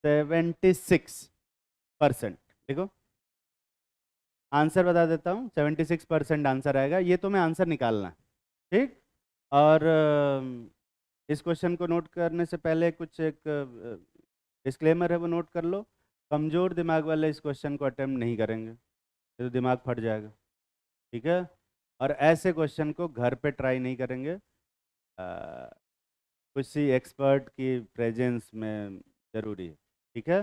Speaker 1: 76%। देखो आंसर बता देता हूँ, 76% आंसर आएगा, ये तुम्हें आंसर निकालना है, ठीक। और इस क्वेश्चन को नोट करने से पहले कुछ एक डिस्क्लेमर है, वो नोट कर लो। कमज़ोर दिमाग वाले इस क्वेश्चन को अटेम्प्ट नहीं करेंगे, तो दिमाग फट जाएगा, ठीक है। और ऐसे क्वेश्चन को घर पे ट्राई नहीं करेंगे, किसी एक्सपर्ट की प्रेजेंस में ज़रूरी है, ठीक है,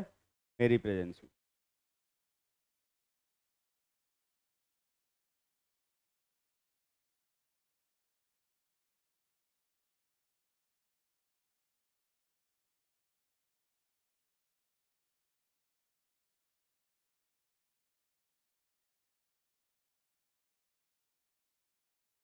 Speaker 1: मेरी प्रेजेंस में।